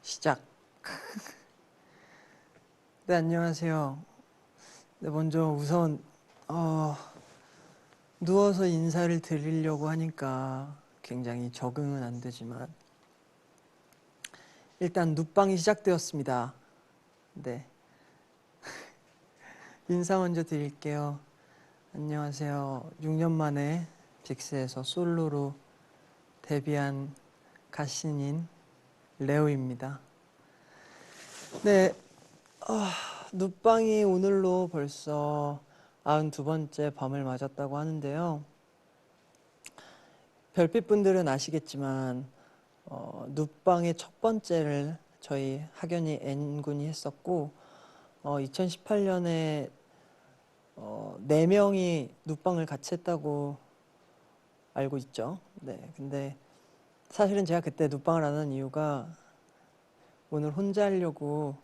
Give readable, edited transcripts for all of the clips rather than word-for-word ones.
시작. 네, 안녕하세요. 네, 먼저 우선 누워서 인사를 드리려고 하니까 굉장히 적응은 안 되지만 일단 눕방이 시작되었습니다. 네, 인사 먼저 드릴게요. 안녕하세요. 6년 만에 빅스에서 솔로로 데뷔한 가신인 레오입니다. 네, 눕방이 오늘로 벌써 92번째 밤을 맞았다고 하는데요. 별빛분들은 아시겠지만 눕방의 첫 번째를 저희 학연이 N군이 했었고 2018년에 4명이 눕방을 같이 했다고 알고 있죠. 네, 근데 사실은 제가 그때 눕방을 안 한 이유가 오늘 혼자 하려고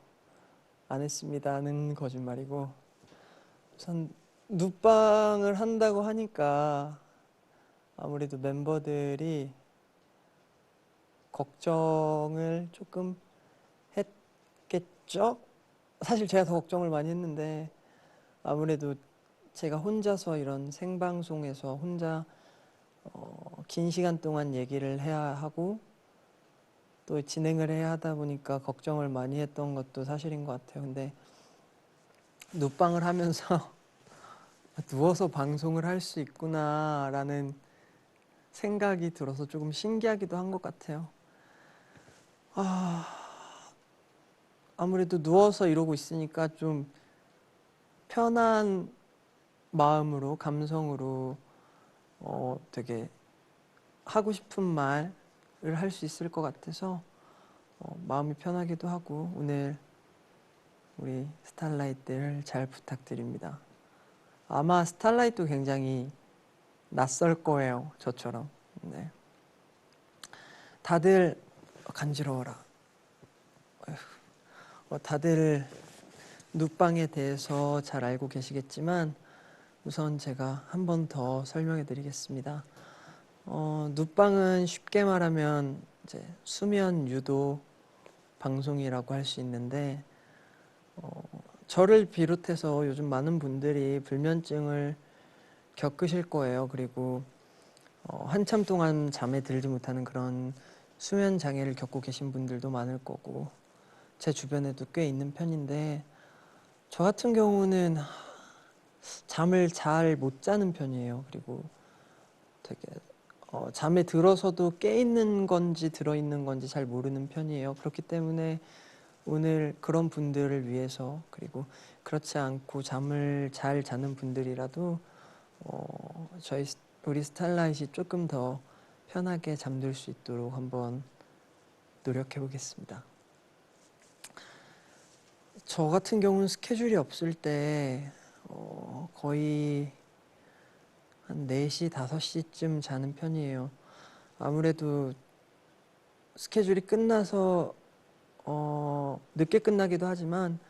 안 했습니다는 거짓말이고, 우선 눕방을 한다고 하니까 아무래도 멤버들이 걱정을 조금 했겠죠? 사실 제가 더 걱정을 많이 했는데 아무래도 제가 혼자서 이런 생방송에서 혼자 긴 시간 동안 얘기를 해야 하고 또 진행을 해야 하다 보니까 걱정을 많이 했던 것도 사실인 것 같아요. 근데 눕방을 하면서 누워서 방송을 할 수 있구나라는 생각이 들어서 조금 신기하기도 한 것 같아요. 아무래도 누워서 이러고 있으니까 좀 편한 마음으로, 감성으로 되게 하고 싶은 말을 할 수 있을 것 같아서 마음이 편하기도 하고 오늘 우리 스타라이트를 잘 부탁드립니다. 아마 스타라이트도 굉장히 낯설 거예요, 저처럼. 네. 다들 간지러워라. 다들 눕방에 대해서 잘 알고 계시겠지만 우선 제가 한 번 더 설명해 드리겠습니다. 눕방은 쉽게 말하면 이제 수면 유도 방송이라고 할 수 있는데 저를 비롯해서 요즘 많은 분들이 불면증을 겪으실 거예요. 그리고 한참 동안 잠에 들지 못하는 그런 수면 장애를 겪고 계신 분들도 많을 거고 제 주변에도 꽤 있는 편인데 저 같은 경우는 잠을 잘 못 자는 편이에요. 그리고 되게 잠에 들어서도 깨 있는 건지 들어 있는 건지 잘 모르는 편이에요. 그렇기 때문에 오늘 그런 분들을 위해서 그리고 그렇지 않고 잠을 잘 자는 분들이라도 우리 스타라이트이 조금 더 편하게 잠들 수 있도록 한번 노력해 보겠습니다. 저 같은 경우는 스케줄이 없을 때 거의 한 4시, 5시쯤 자는 편이에요. 아무래도 스케줄이 끝나서 늦게 끝나기도 하지만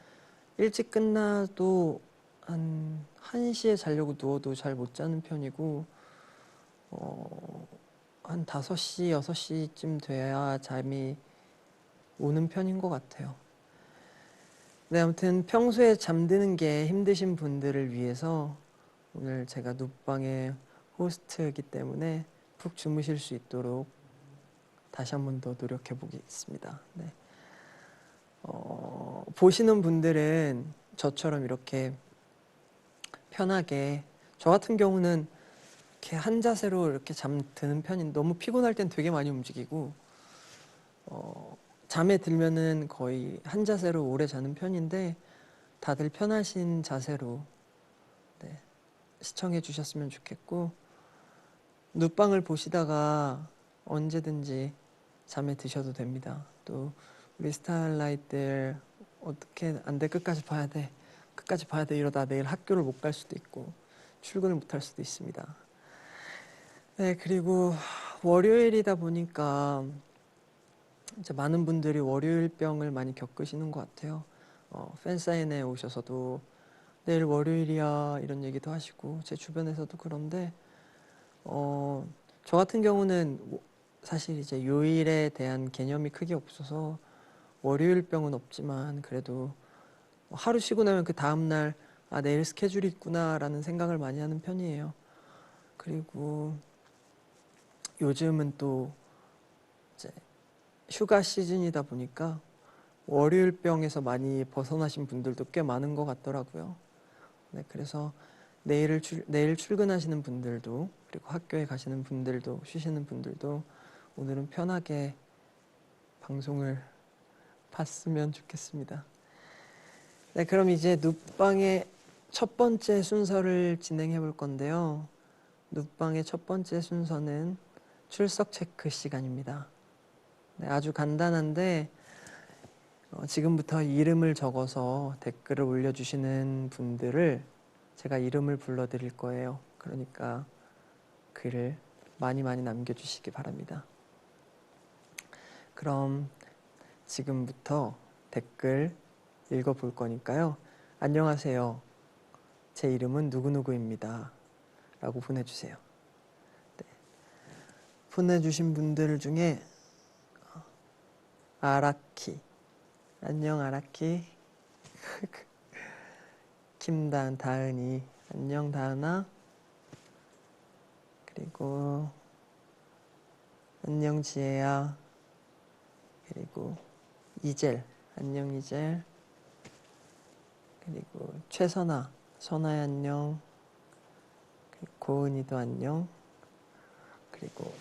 일찍 끝나도 한 1시에 자려고 누워도 잘 못 자는 편이고 한 5시, 6시쯤 돼야 잠이 오는 편인 것 같아요. 네, 아무튼 평소에 잠드는 게 힘드신 분들을 위해서 오늘 제가 눕방의 호스트이기 때문에 푹 주무실 수 있도록 다시 한 번 더 노력해 보겠습니다. 네. 보시는 분들은 저처럼 이렇게 편하게 저 같은 경우는 이렇게 한 자세로 이렇게 잠드는 편인데 너무 피곤할 땐 되게 많이 움직이고 잠에 들면은 거의 한 자세로 오래 자는 편인데 다들 편하신 자세로 네, 시청해 주셨으면 좋겠고 눕방을 보시다가 언제든지 잠에 드셔도 됩니다. 또 우리 스타라이트들 어떻게 안 돼 끝까지 봐야 돼 끝까지 봐야 돼 이러다 내일 학교를 못 갈 수도 있고 출근을 못 할 수도 있습니다. 네, 그리고 월요일이다 보니까 이제 많은 분들이 월요일병을 많이 겪으시는 것 같아요. 팬사인회 오셔서도 내일 월요일이야 이런 얘기도 하시고 제 주변에서도 그런데 저 같은 경우는 사실 이제 요일에 대한 개념이 크게 없어서 월요일병은 없지만 그래도 하루 쉬고 나면 그 다음날 아 내일 스케줄이 있구나라는 생각을 많이 하는 편이에요. 그리고 요즘은 또 이제 휴가 시즌이다 보니까 월요일병에서 많이 벗어나신 분들도 꽤 많은 것 같더라고요. 네, 그래서 내일 출근하시는 분들도 그리고 학교에 가시는 분들도 쉬시는 분들도 오늘은 편하게 방송을 봤으면 좋겠습니다. 네, 그럼 이제 눕방의 첫 번째 순서를 진행해 볼 건데요. 눕방의 첫 번째 순서는 출석 체크 시간입니다. 네, 아주 간단한데 지금부터 이름을 적어서 댓글을 올려주시는 분들을 제가 이름을 불러드릴 거예요. 그러니까 글을 많이 남겨주시기 바랍니다. 그럼 지금부터 댓글 읽어볼 거니까요. 안녕하세요. 제 이름은 누구누구입니다. 라고 보내주세요. 네. 보내주신 분들 중에 아라키, 안녕 아라키. 다은이, 안녕 다은아. 그리고 안녕 지혜야. 그리고 이젤, 안녕 이젤. 그리고 최선아, 선아야 안녕. 그리고 고은이도 안녕. 그리고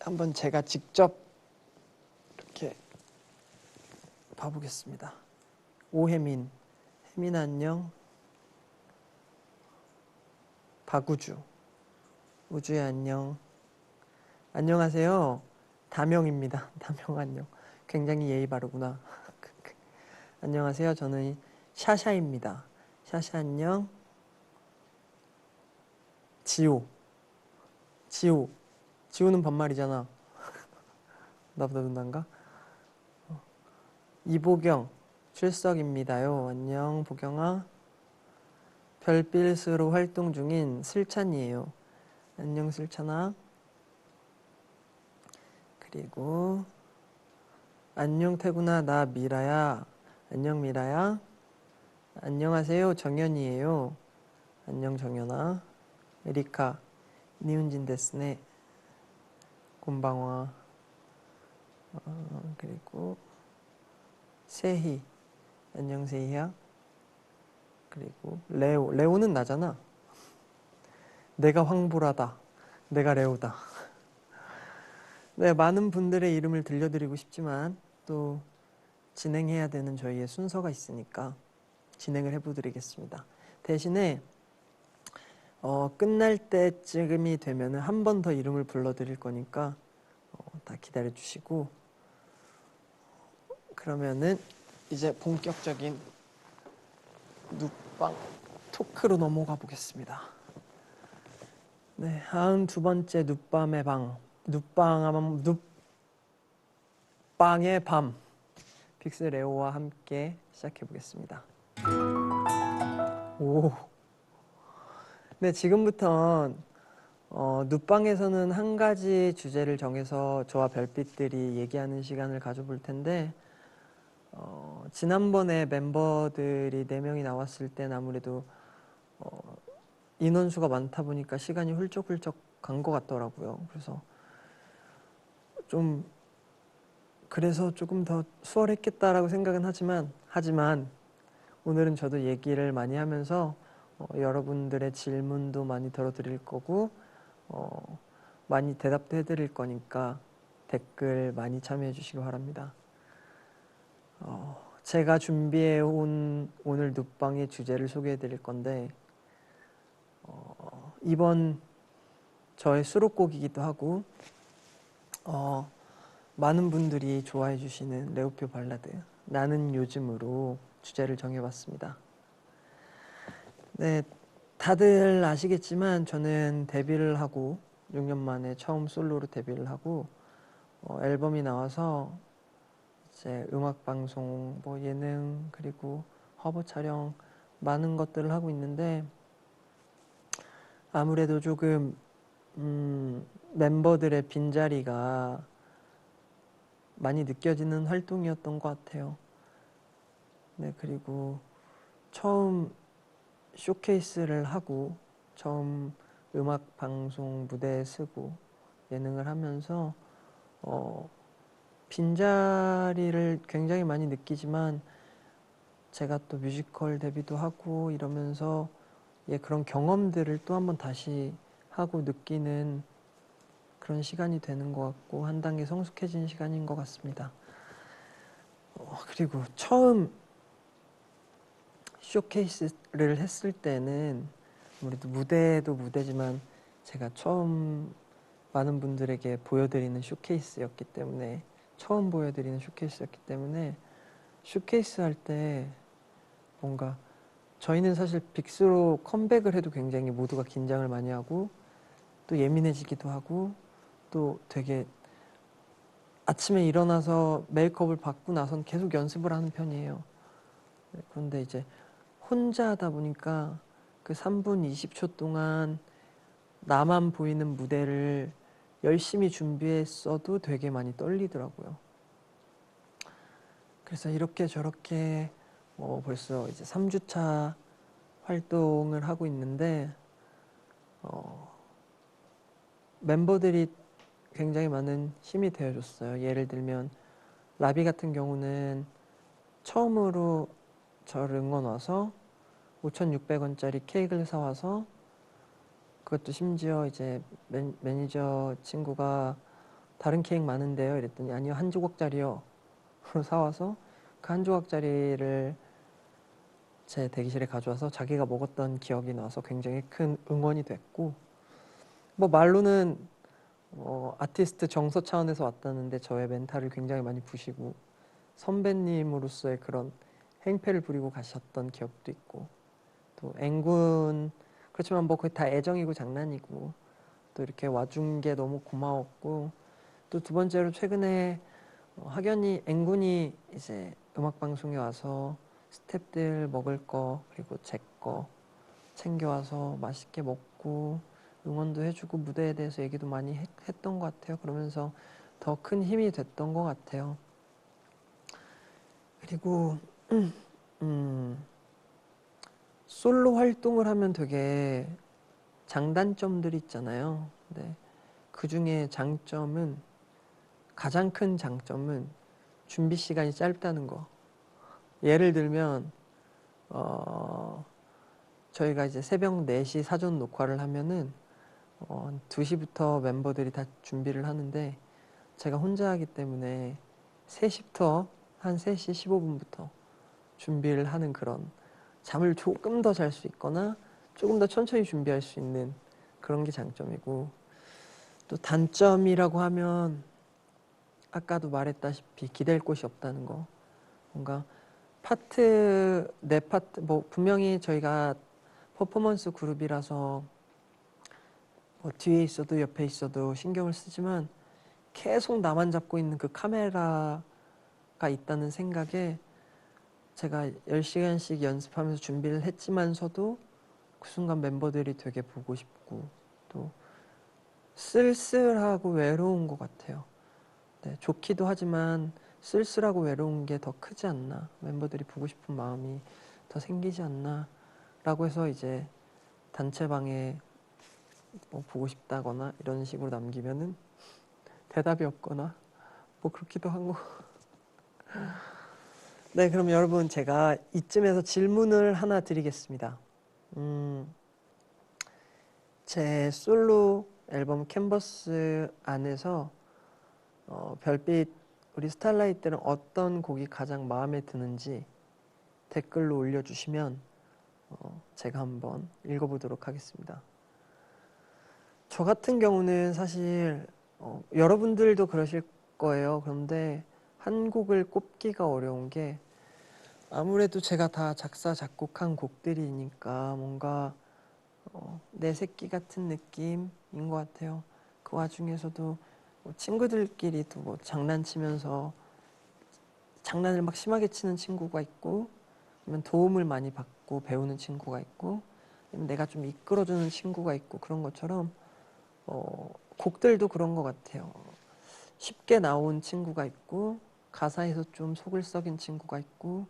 한번 제가 직접 이렇게 봐보겠습니다. 오혜민, 혜민 안녕. 박우주, 우주야 안녕. 안녕하세요. 다명입니다. 다명 안녕. 굉장히 예의 바르구나. 안녕하세요. 저는 샤샤입니다. 샤샤 안녕. 지호는 반말이잖아. 나보다 누나인가? 이보경, 출석입니다요. 안녕 보경아. 별빛으로 활동 중인 슬찬이에요. 안녕 슬찬아. 그리고 안녕 태구나, 나 미라야. 안녕 미라야. 안녕하세요 정연이에요. 안녕 정연아. 에리카, 니운진 데스네. 곤방와. 그리고 세희, 안녕 세희야. 그리고 레오는 나잖아. 내가 황보라다. 내가 레오다. 네, 많은 분들의 이름을 들려드리고 싶지만 또 진행해야 되는 저희의 순서가 있으니까 진행을 해보드리겠습니다. 대신에 끝날 때쯤이 되면 한 번 더 이름을 불러드릴 거니까 다 기다려주시고 그러면은 이제 본격적인 눕방 토크로 넘어가 보겠습니다. 네, 92번째 눕밤의 방, 눕방의 밤, 빅스레오와 함께 시작해 보겠습니다. 오, 네, 지금부터 눕방에서는 한 가지 주제를 정해서 저와 별빛들이 얘기하는 시간을 가져볼 텐데 지난번에 멤버들이 4명이 나왔을 땐 아무래도 인원수가 많다 보니까 시간이 훌쩍훌쩍 간 것 같더라고요. 그래서 조금 더 수월했겠다라고 생각은 하지만 오늘은 저도 얘기를 많이 하면서 여러분들의 질문도 많이 들어드릴 거고 많이 대답도 해드릴 거니까 댓글 많이 참여해 주시기 바랍니다. 제가 준비해 온 오늘 눕방의 주제를 소개해 드릴 건데 이번 저의 수록곡이기도 하고 많은 분들이 좋아해 주시는 레오표 발라드 나는 요즘으로 주제를 정해봤습니다. 네, 다들 아시겠지만 저는 데뷔를 하고 6년 만에 처음 솔로로 데뷔를 하고 앨범이 나와서 이제 음악 방송, 뭐 예능, 그리고 화보 촬영 많은 것들을 하고 있는데 아무래도 조금 멤버들의 빈자리가 많이 느껴지는 활동이었던 것 같아요. 네, 그리고 처음 쇼케이스를 하고 처음 음악 방송 무대에 서고 예능을 하면서 빈자리를 굉장히 많이 느끼지만 제가 또 뮤지컬 데뷔도 하고 이러면서 그런 경험들을 또 한번 다시 하고 느끼는 그런 시간이 되는 것 같고 한 단계 성숙해진 시간인 것 같습니다. 그리고 처음 쇼케이스를 했을 때는 아무래도 무대도 무대지만 제가 처음 많은 분들에게 보여드리는 쇼케이스였기 때문에 처음 보여드리는 쇼케이스였기 때문에 쇼케이스 할 때 뭔가 저희는 사실 빅스로 컴백을 해도 굉장히 모두가 긴장을 많이 하고 또 예민해지기도 하고 또 되게 아침에 일어나서 메이크업을 받고 나선 계속 연습을 하는 편이에요. 그런데 이제 혼자 하다 보니까 그 3분 20초 동안 나만 보이는 무대를 열심히 준비했어도 되게 많이 떨리더라고요. 그래서 이렇게 저렇게 벌써 이제 3주차 활동을 하고 있는데 멤버들이 굉장히 많은 힘이 되어줬어요. 예를 들면 라비 같은 경우는 처음으로 저를 응원 와서 5,600원짜리 케이크를 사와서 그것도 심지어 이제 매니저 친구가 다른 케이크 많은데요 이랬더니 아니요 한 조각짜리요 사와서 그 한 조각짜리를 제 대기실에 가져와서 자기가 먹었던 기억이 나서 굉장히 큰 응원이 됐고 뭐 말로는 아티스트 정서 차원에서 왔다는데 저의 멘탈을 굉장히 많이 부시고 선배님으로서의 그런 행패를 부리고 가셨던 기억도 있고 또 앵군 그렇지만 뭐 그게 다 애정이고 장난이고 또 이렇게 와준 게 너무 고마웠고 또 두 번째로 최근에 학연이 앵군이 이제 음악 방송에 와서 스태프들 먹을 거 그리고 제 거 챙겨와서 맛있게 먹고 응원도 해주고 무대에 대해서 얘기도 많이 했던 것 같아요. 그러면서 더 큰 힘이 됐던 것 같아요. 그리고 솔로 활동을 하면 되게 장단점들이 있잖아요. 네. 그 중에 가장 큰 장점은 준비 시간이 짧다는 거. 예를 들면 저희가 이제 새벽 4시 사전 녹화를 하면은 2시부터 멤버들이 다 준비를 하는데 제가 혼자 하기 때문에 3시부터 한 3시 15분부터 준비를 하는 그런 잠을 조금 더 잘 수 있거나 조금 더 천천히 준비할 수 있는 그런 게 장점이고 또 단점이라고 하면 아까도 말했다시피 기댈 곳이 없다는 거. 뭔가 내 파트 뭐 분명히 저희가 퍼포먼스 그룹이라서 뭐 뒤에 있어도 옆에 있어도 신경을 쓰지만 계속 나만 잡고 있는 그 카메라가 있다는 생각에 제가 10시간씩 연습하면서 준비를 했지만서도 그 순간 멤버들이 되게 보고 싶고 또 쓸쓸하고 외로운 것 같아요. 네, 좋기도 하지만 쓸쓸하고 외로운 게 더 크지 않나 멤버들이 보고 싶은 마음이 더 생기지 않나 라고 해서 이제 단체방에 뭐 보고 싶다거나 이런 식으로 남기면은 대답이 없거나 뭐 그렇기도 하고 네 그럼 여러분 제가 이쯤에서 질문을 하나 드리겠습니다. 제 솔로 앨범 캔버스 안에서 별빛 우리 스타라이트는 어떤 곡이 가장 마음에 드는지 댓글로 올려주시면 제가 한번 읽어보도록 하겠습니다. 저 같은 경우는 사실 여러분들도 그러실 거예요. 그런데 한 곡을 꼽기가 어려운 게 아무래도 제가 다 작사 작곡한 곡들이니까 뭔가 내 새끼 같은 느낌인 것 같아요. 그 와중에서도 뭐 친구들끼리도 뭐 장난치면서 장난을 막 심하게 치는 친구가 있고, 아니면 도움을 많이 받고 배우는 친구가 있고, 아니면 내가 좀 이끌어주는 친구가 있고, 그런 것처럼 곡들도 그런 것 같아요. 쉽게 나온 친구가 있고, 가사에서 좀 속을 썩인 친구가 있고,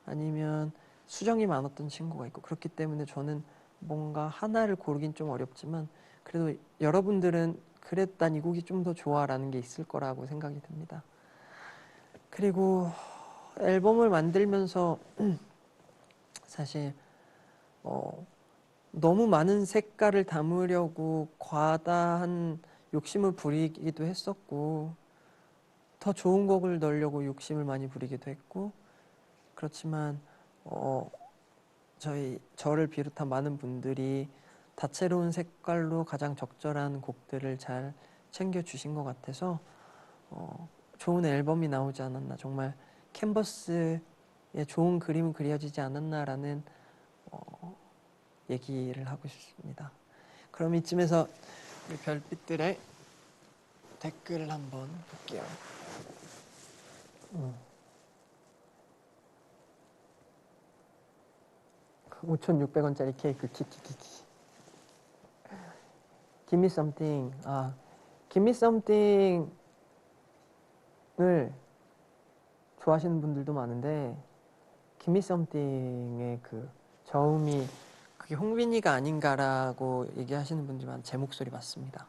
아니면 수정이 많았던 친구가 있고, 그렇기 때문에 저는 뭔가 하나를 고르긴 좀 어렵지만, 그래도 여러분들은 그래 난 이 곡이 좀 더 좋아라는 게 있을 거라고 생각이 듭니다. 그리고 앨범을 만들면서 사실 너무 많은 색깔을 담으려고 과다한 욕심을 부리기도 했었고, 더 좋은 곡을 넣으려고 욕심을 많이 부리기도 했고, 그렇지만 저를 비롯한 많은 분들이 다채로운 색깔로 가장 적절한 곡들을 잘 챙겨주신 것 같아서 좋은 앨범이 나오지 않았나, 정말 캔버스에 좋은 그림이 그려지지 않았나라는 얘기를 하고 싶습니다. 그럼 이쯤에서 우리 별빛들의 댓글을 한번 볼게요. 5,600원짜리 케이크 키키키키. Give me something. Give me something을 좋아하시는 분들도 많은데, Give me something의 그 저음이 그게 홍빈이가 아닌가라고 얘기하시는 분들만 제 목소리 맞습니다.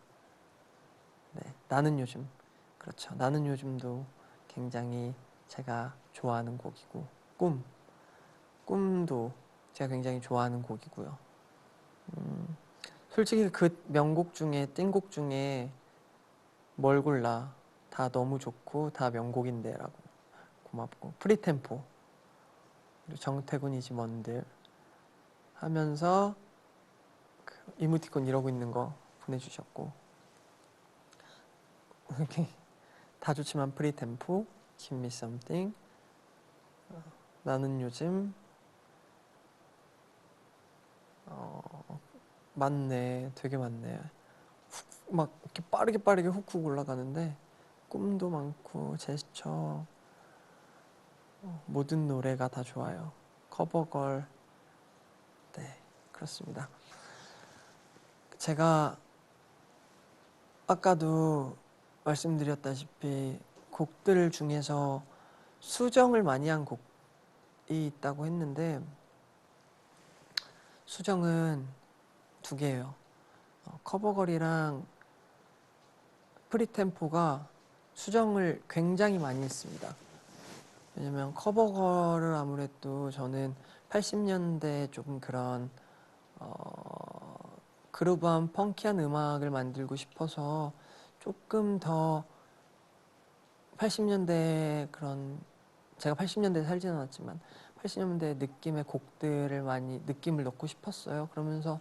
네, 나는 요즘, 그렇죠. 나는 요즘도 굉장히 제가 좋아하는 곡이고, 꿈도 제가 굉장히 좋아하는 곡이고요. 솔직히 그 명곡 중에, 띵곡 중에 뭘 골라, 다 너무 좋고 다 명곡인데 라고. 고맙고, 프리템포, 그리고 정태군이지 뭔들 하면서 그 이모티콘 이러고 있는 거 보내주셨고, 이렇게 다 좋지만 프리템포, Give me something, 나는 요즘, 많네, 되게 많네. 막 이렇게 빠르게 훅훅 올라가는데, 꿈도 많고 제스처, 모든 노래가 다 좋아요. 커버걸. 네, 그렇습니다. 제가 아까도 말씀드렸다시피 곡들 중에서 수정을 많이 한 곡이 있다고 했는데, 수정은 두 개예요. 커버걸이랑 프리템포가 수정을 굉장히 많이 했습니다. 왜냐면 커버걸을 아무래도 저는 80년대 조금 그런 그루브한 펑키한 음악을 만들고 싶어서 조금 더 80년대 그런, 제가 80년대에 살진 않았지만 80년대 느낌의 곡들을 많이 느낌을 넣고 싶었어요. 그러면서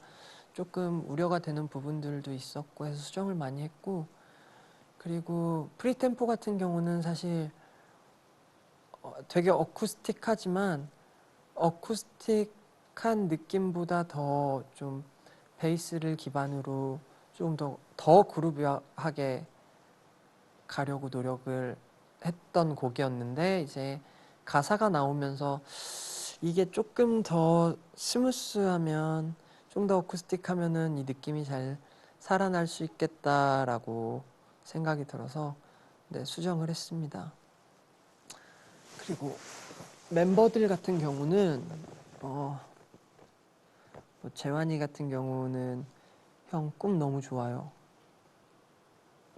조금 우려가 되는 부분들도 있었고 해서 수정을 많이 했고, 그리고 프리템포 같은 경우는 사실 되게 어쿠스틱하지만 어쿠스틱한 느낌보다 더 좀 베이스를 기반으로 좀 더 그루브하게 가려고 노력을 했던 곡이었는데, 이제 가사가 나오면서 이게 조금 더 스무스하면, 좀 더 어쿠스틱하면은 이 느낌이 잘 살아날 수 있겠다라고 생각이 들어서 네, 수정을 했습니다. 그리고 멤버들 같은 경우는 뭐 재환이 같은 경우는 형 꿈 너무 좋아요.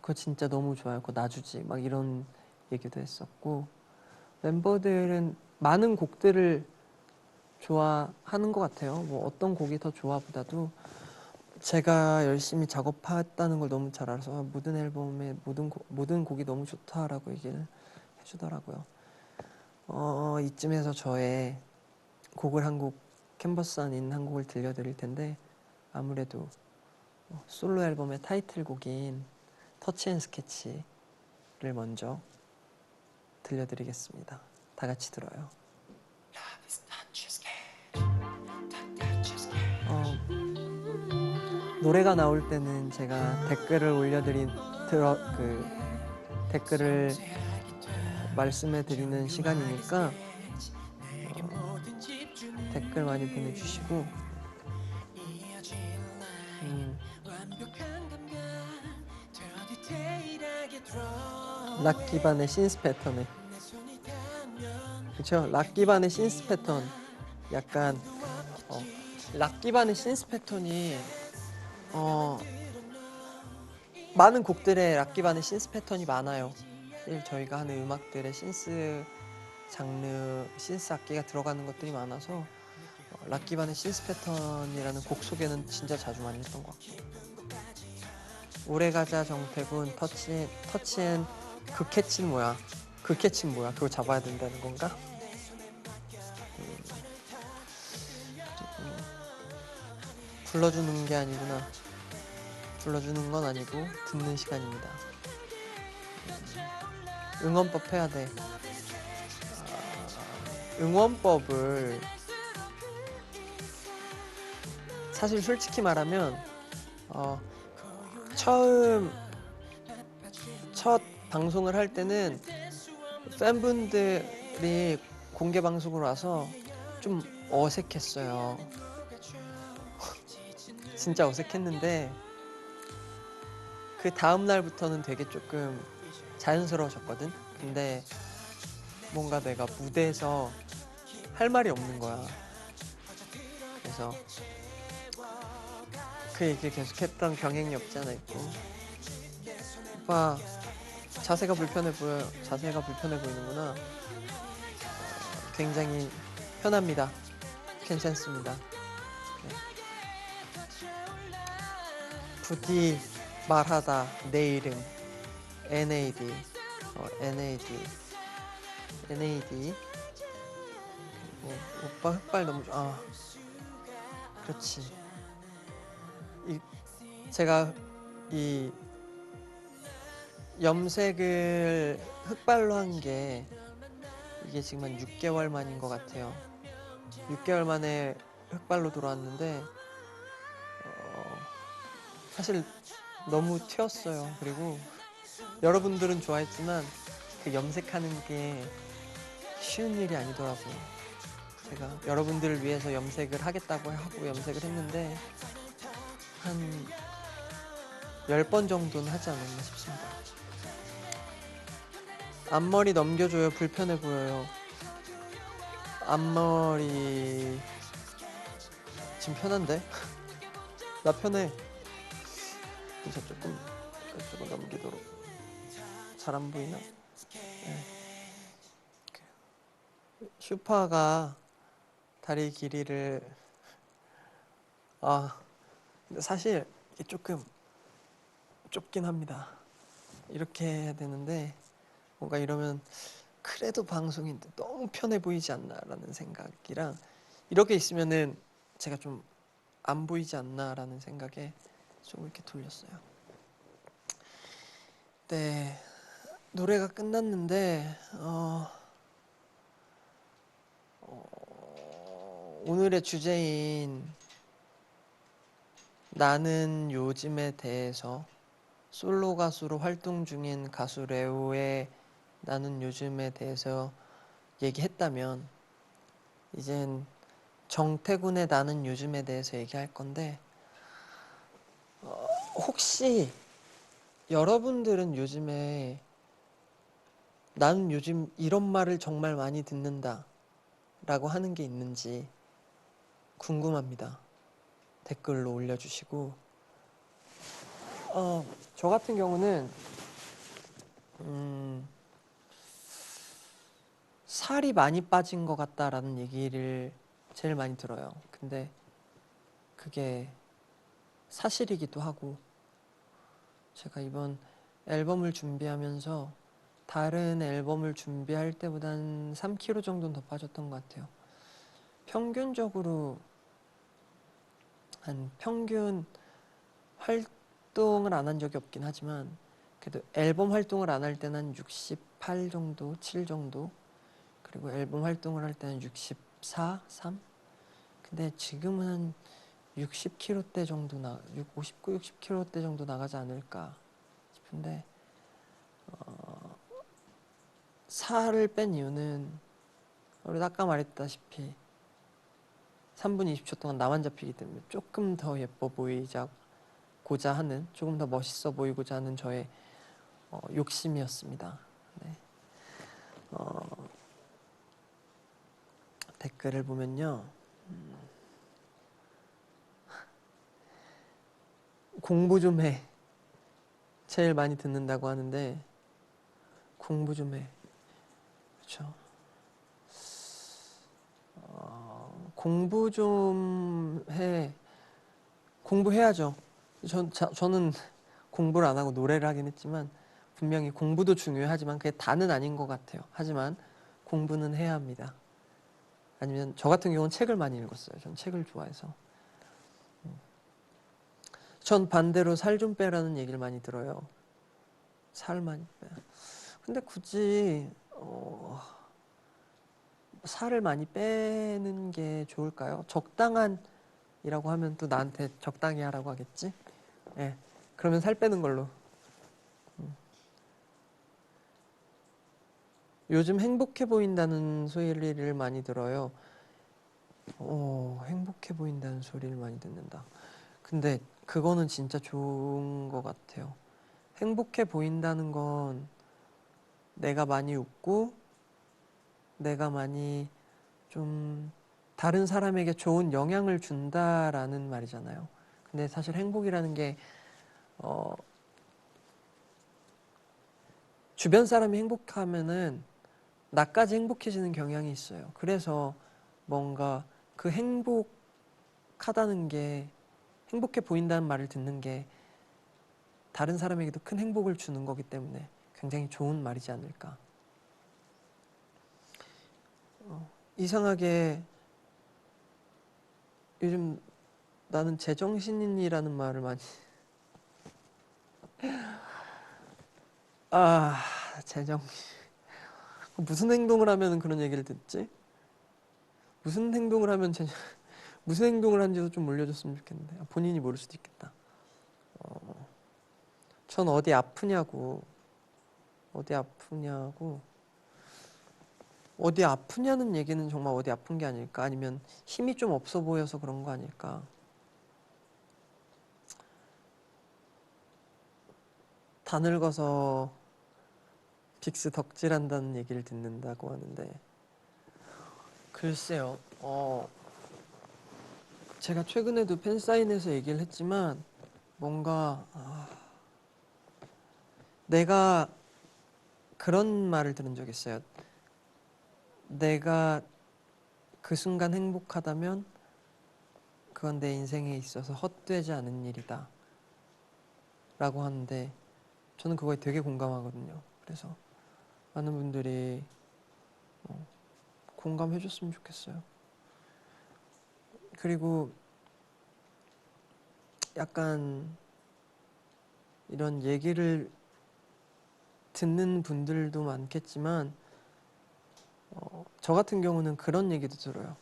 그거 진짜 너무 좋아요. 그거 놔주지. 막 이런 얘기도 했었고, 멤버들은 많은 곡들을 좋아하는 것 같아요. 뭐 어떤 곡이 더 좋아보다도 제가 열심히 작업했다는 걸 너무 잘 알아서 모든 앨범의 모든 곡이 너무 좋다라고 얘기를 해주더라고요. 이쯤에서 저의 곡을 한 곡, 캔버스 아닌 한 곡을 들려드릴 텐데, 아무래도 솔로 앨범의 타이틀곡인 터치 앤 스케치를 먼저 들려드리겠습니다. 다 같이 들어요. 노래가 나올 때는 제가 댓글을 올려드린 댓글을 말씀해 드리는 시간이니까 댓글 많이 보내주시고 락 기반의 신스 패턴에 그쵸? 락 기반의 신스 패턴 약간 락 기반의 신스 패턴이 많은 곡들의 락 기반의 신스 패턴이 많아요. 사실 저희가 하는 음악들의 신스 장르, 신스 악기가 들어가는 것들이 많아서 락 기반의 신스 패턴이라는 곡 소개는 진짜 자주 많이 했던 것 같고 오래가자 정태군 터치앤 그 캐치는 뭐야? 그 캐치는 뭐야? 그거 잡아야 된다는 건가? 불러주는 게 아니구나. 불러주는 건 아니고 듣는 시간입니다. 응원법 해야 돼. 응원법을 사실 솔직히 말하면 첫 방송을 할 때는 팬분들이 공개 방송으로 와서 좀 어색했어요. 진짜 어색했는데 그 다음 날부터는 되게 조금 자연스러워졌거든. 근데 뭔가 내가 무대에서 할 말이 없는 거야. 그래서 그 얘기를 계속했던 경향이 없지 않아 있고 오빠 자세가 불편해 보이는구나. 굉장히 편합니다. 괜찮습니다. 네. 부디 말하다 내 이름 NAD NAD 그리고 오빠 흑발 너무 좋아. 그렇지. 제가 이 염색을 흑발로 한 게 이게 지금 한 6개월 만인 것 같아요. 6개월 만에 흑발로 돌아왔는데 사실 너무 튀었어요. 그리고 여러분들은 좋아했지만 그 염색하는 게 쉬운 일이 아니더라고요. 제가 여러분들을 위해서 염색을 하겠다고 하고 염색을 했는데 한 10번 정도는 하지 않았나 싶습니다. 앞머리 넘겨줘요. 불편해 보여요. 앞머리 지금 편한데? 나 편해. 그래서 조금 넘기도록. 잘 안 보이나? 네. 슈퍼가 다리 길이를 근데 사실 이게 조금 좁긴 합니다. 이렇게 해야 되는데 뭔가 이러면 그래도 방송인데 너무 편해 보이지 않나라는 생각이랑 이렇게 있으면은 제가 좀 안 보이지 않나라는 생각에 좀 이렇게 돌렸어요. 네, 노래가 끝났는데 오늘의 주제인 나는 요즘에 대해서 솔로 가수로 활동 중인 가수 레오의 나는 요즘에 대해서 얘기했다면 이젠 정태군의 나는 요즘에 대해서 얘기할 건데 혹시 여러분들은 요즘에 나는 요즘 이런 말을 정말 많이 듣는다 라고 하는 게 있는지 궁금합니다. 댓글로 올려주시고 저 같은 경우는 살이 많이 빠진 것 같다라는 얘기를 제일 많이 들어요. 근데 그게 사실이기도 하고 제가 이번 앨범을 준비하면서 다른 앨범을 준비할 때보단 3kg 정도는 더 빠졌던 것 같아요. 평균적으로 한 평균 활동을 안 한 적이 없긴 하지만 그래도 앨범 활동을 안 할 때는 한 68 정도, 7 정도 그리고 앨범 활동을 할 때는 64, 3 근데 지금은 한 60kg대 정도 59, 60kg대 정도 나가지 않을까 싶은데 살을 뺀 이유는 우리 아까 말했다시피 3분 20초 동안 나만 잡히기 때문에 조금 더 예뻐 보이고자 하는, 조금 더 멋있어 보이고자 하는 저의 욕심이었습니다. 네. 댓글을 보면요, 공부 좀 해. 제일 많이 듣는다고 하는데, 공부 좀 해. 그렇죠. 공부 좀 해. 공부해야죠. 저는 공부를 안 하고 노래를 하긴 했지만, 분명히 공부도 중요하지만 그게 다는 아닌 것 같아요. 하지만 공부는 해야 합니다. 아니면 저 같은 경우는 책을 많이 읽었어요. 전 책을 좋아해서. 전 반대로 살 좀 빼라는 얘기를 많이 들어요. 살 많이 빼. 근데 굳이 살을 많이 빼는 게 좋을까요? 적당한이라고 하면 또 나한테 적당히 하라고 하겠지? 예. 그러면 살 빼는 걸로. 요즘 행복해 보인다는 소리를 많이 들어요. 행복해 보인다는 소리를 많이 듣는다. 근데 그거는 진짜 좋은 것 같아요. 행복해 보인다는 건 내가 많이 웃고 내가 많이 좀 다른 사람에게 좋은 영향을 준다라는 말이잖아요. 근데 사실 행복이라는 게 주변 사람이 행복하면은 나까지 행복해지는 경향이 있어요. 그래서 뭔가 그 행복하다는 게, 행복해 보인다는 말을 듣는 게 다른 사람에게도 큰 행복을 주는 거기 때문에 굉장히 좋은 말이지 않을까. 이상하게 요즘 나는 제정신이라는 말을 많이 제정신. 무슨 행동을 하면 그런 얘기를 듣지? 무슨 행동을 하면 무슨 행동을 한지도 좀 물려줬으면 좋겠는데. 본인이 모를 수도 있겠다. 전 어디 아프냐고 어디 아프냐는 얘기는 정말 어디 아픈 게 아닐까? 아니면 힘이 좀 없어 보여서 그런 거 아닐까? 다 늙어서 빅스 덕질한다는 얘기를 듣는다고 하는데, 글쎄요. 제가 최근에도 팬사인회에서 얘기를 했지만 뭔가 내가 그런 말을 들은 적 있어요. 내가 그 순간 행복하다면 그건 내 인생에 있어서 헛되지 않은 일이다 라고 하는데, 저는 그거에 되게 공감하거든요. 그래서 많은 분들이 공감해 줬으면 좋겠어요. 그리고 약간 이런 얘기를 듣는 분들도 많겠지만 저 같은 경우는 그런 얘기도 들어요.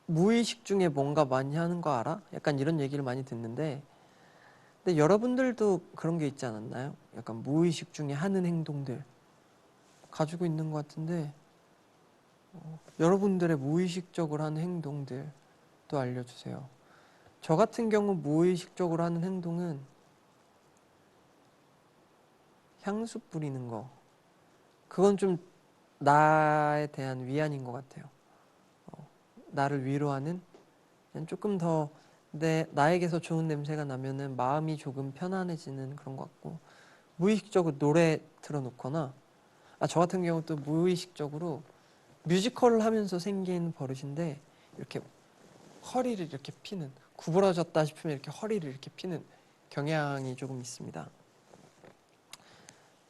무의식 중에 뭔가 많이 하는 거 알아? 약간 이런 얘기를 많이 듣는데, 근데 여러분들도 그런 게 있지 않았나요? 약간 무의식 중에 하는 행동들 가지고 있는 것 같은데, 여러분들의 무의식적으로 하는 행동들도 알려주세요. 저 같은 경우 무의식적으로 하는 행동은 향수 뿌리는 거. 그건 좀 나에 대한 위안인 것 같아요. 나를 위로하는, 그냥 조금 더 나에게서 좋은 냄새가 나면은 마음이 조금 편안해지는 그런 것 같고, 무의식적으로 노래 틀어놓거나, 저 같은 경우 또 무의식적으로 뮤지컬을 하면서 생긴 버릇인데, 이렇게 허리를 이렇게 피는, 구부러졌다 싶으면 이렇게 허리를 이렇게 피는 경향이 조금 있습니다.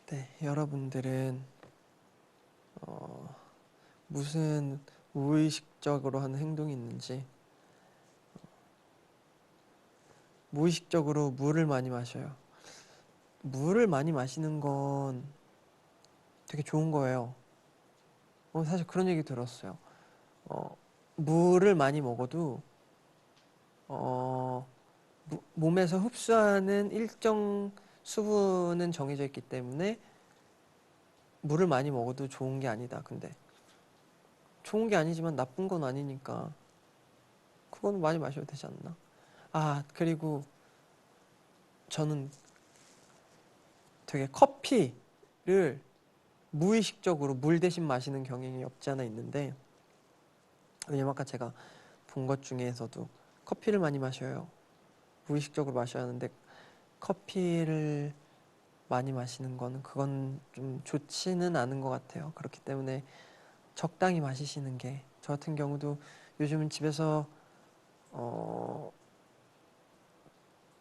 네, 여러분들은 무슨 무의식적으로 하는 행동이 있는지. 무의식적으로 물을 많이 마셔요. 물을 많이 마시는 건 되게 좋은 거예요. 사실 그런 얘기 들었어요. 물을 많이 먹어도 몸에서 흡수하는 일정 수분은 정해져 있기 때문에 물을 많이 먹어도 좋은 게 아니다. 근데 좋은 게 아니지만 나쁜 건 아니니까 그거는 많이 마셔도 되지 않나? 아, 그리고 저는 되게 커피를 무의식적으로 물 대신 마시는 경향이 없지 않아 있는데, 왜냐면 아까 제가 본 것 중에서도 커피를 많이 마셔요. 무의식적으로 마셔야 하는데 커피를 많이 마시는 거는 그건 좀 좋지는 않은 것 같아요. 그렇기 때문에 적당히 마시시는 게, 저 같은 경우도 요즘은 집에서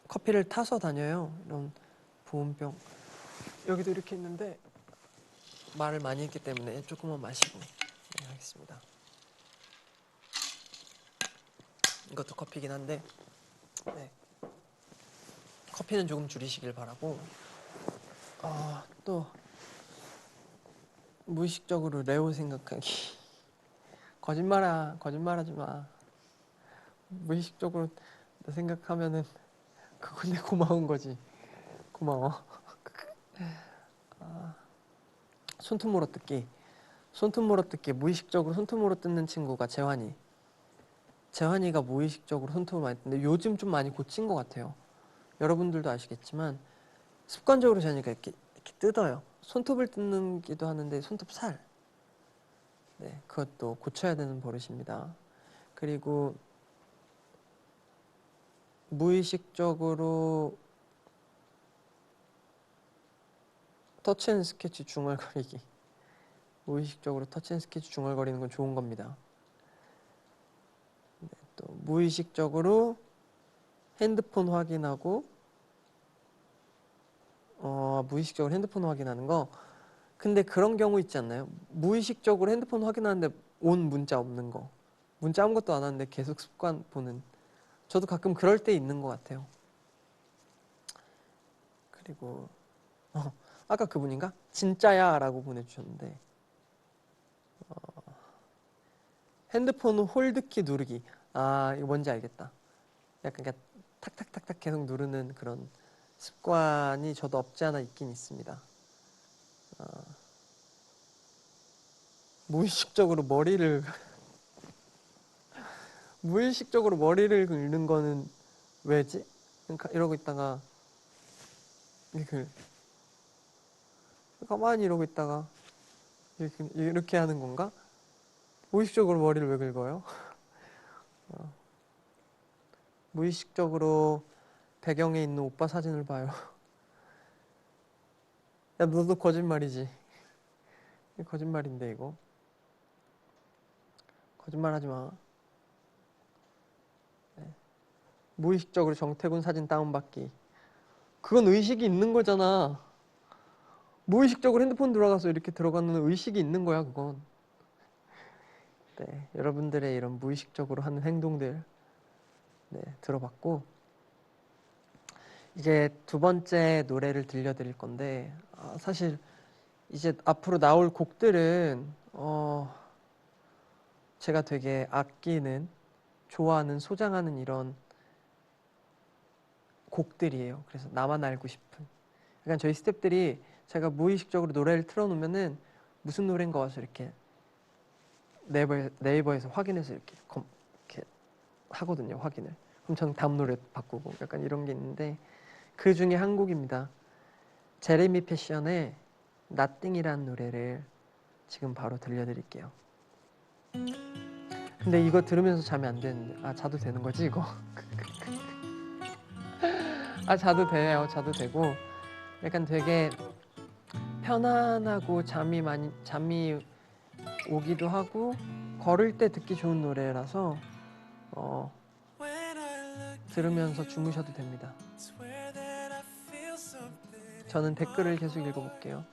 커피를 타서 다녀요. 이런 보온병 여기도 이렇게 있는데 말을 많이 했기 때문에 조금만 마시고 하겠습니다. 이것도 커피긴 한데 네. 커피는 조금 줄이시길 바라고, 또 무의식적으로 레오 생각하기. 거짓말하지 마. 무의식적으로 생각하면은 그건 내 고마운 거지. 고마워. 손톱 물어뜯기. 손톱 물어뜯기. 무의식적으로 손톱 물어뜯는 친구가 재환이. 재환이가 무의식적으로 손톱을 많이 뜯는데 요즘 좀 많이 고친 것 같아요. 여러분들도 아시겠지만 습관적으로 재환이가 이렇게 뜯어요. 손톱을 뜯는기도 하는데 손톱 살. 네, 그것도 고쳐야 되는 버릇입니다. 그리고 무의식적으로 터치앤스케치 중얼거리기. 무의식적으로 터치앤스케치 중얼거리는 건 좋은 겁니다. 네, 또 무의식적으로 핸드폰 확인하고 무의식적으로 핸드폰 확인하는 거. 근데 그런 경우 있지 않나요? 무의식적으로 핸드폰 확인하는데 온 문자 없는 거. 문자 아무것도 안 하는데 계속 습관 보는. 저도 가끔 그럴 때 있는 것 같아요. 그리고 아까 그분인가? 진짜야 라고 보내주셨는데 핸드폰 홀드키 누르기. 아, 이거 뭔지 알겠다. 약간 그냥 탁탁탁탁 계속 누르는 그런 습관이 저도 없지 않아 있긴 있습니다. 무의식적으로 무의식적으로 머리를 긁는 거는 왜지? 그러니까 이러고 있다가 이렇게 가만히 이러고 있다가 이렇게 하는 건가? 무의식적으로 머리를 왜 긁어요? 무의식적으로 배경에 있는 오빠 사진을 봐요. 야, 너도 거짓말이지. 거짓말인데 이거. 거짓말하지 마. 네. 무의식적으로 정태군 사진 다운받기. 그건 의식이 있는 거잖아. 무의식적으로 핸드폰 들어가서 이렇게 들어가는 의식이 있는 거야, 그건. 네, 여러분들의 이런 무의식적으로 하는 행동들, 네, 들어봤고, 이제 두 번째 노래를 들려드릴 건데, 사실 이제 앞으로 나올 곡들은 제가 되게 아끼는, 좋아하는, 소장하는 이런 곡들이에요. 그래서 나만 알고 싶은. 약간 저희 스태프들이 제가 무의식적으로 노래를 틀어놓으면은 무슨 노래인가 와서 이렇게 네이버에서 확인해서 이렇게 하거든요. 확인을. 그럼 저는 다음 노래 바꾸고 약간 이런 게 있는데, 그 중에 한 곡입니다. 제레미 패션의 Nothing이라는 노래를 지금 바로 들려드릴게요. 근데 이거 들으면서 자면 안 되는데, 자도 되는 거지 이거? 자도 돼요. 자도 되고 약간 되게 편안하고 잠이 오기도 하고 걸을 때 듣기 좋은 노래라서 들으면서 주무셔도 됩니다. 저는 댓글을 계속 읽어볼게요.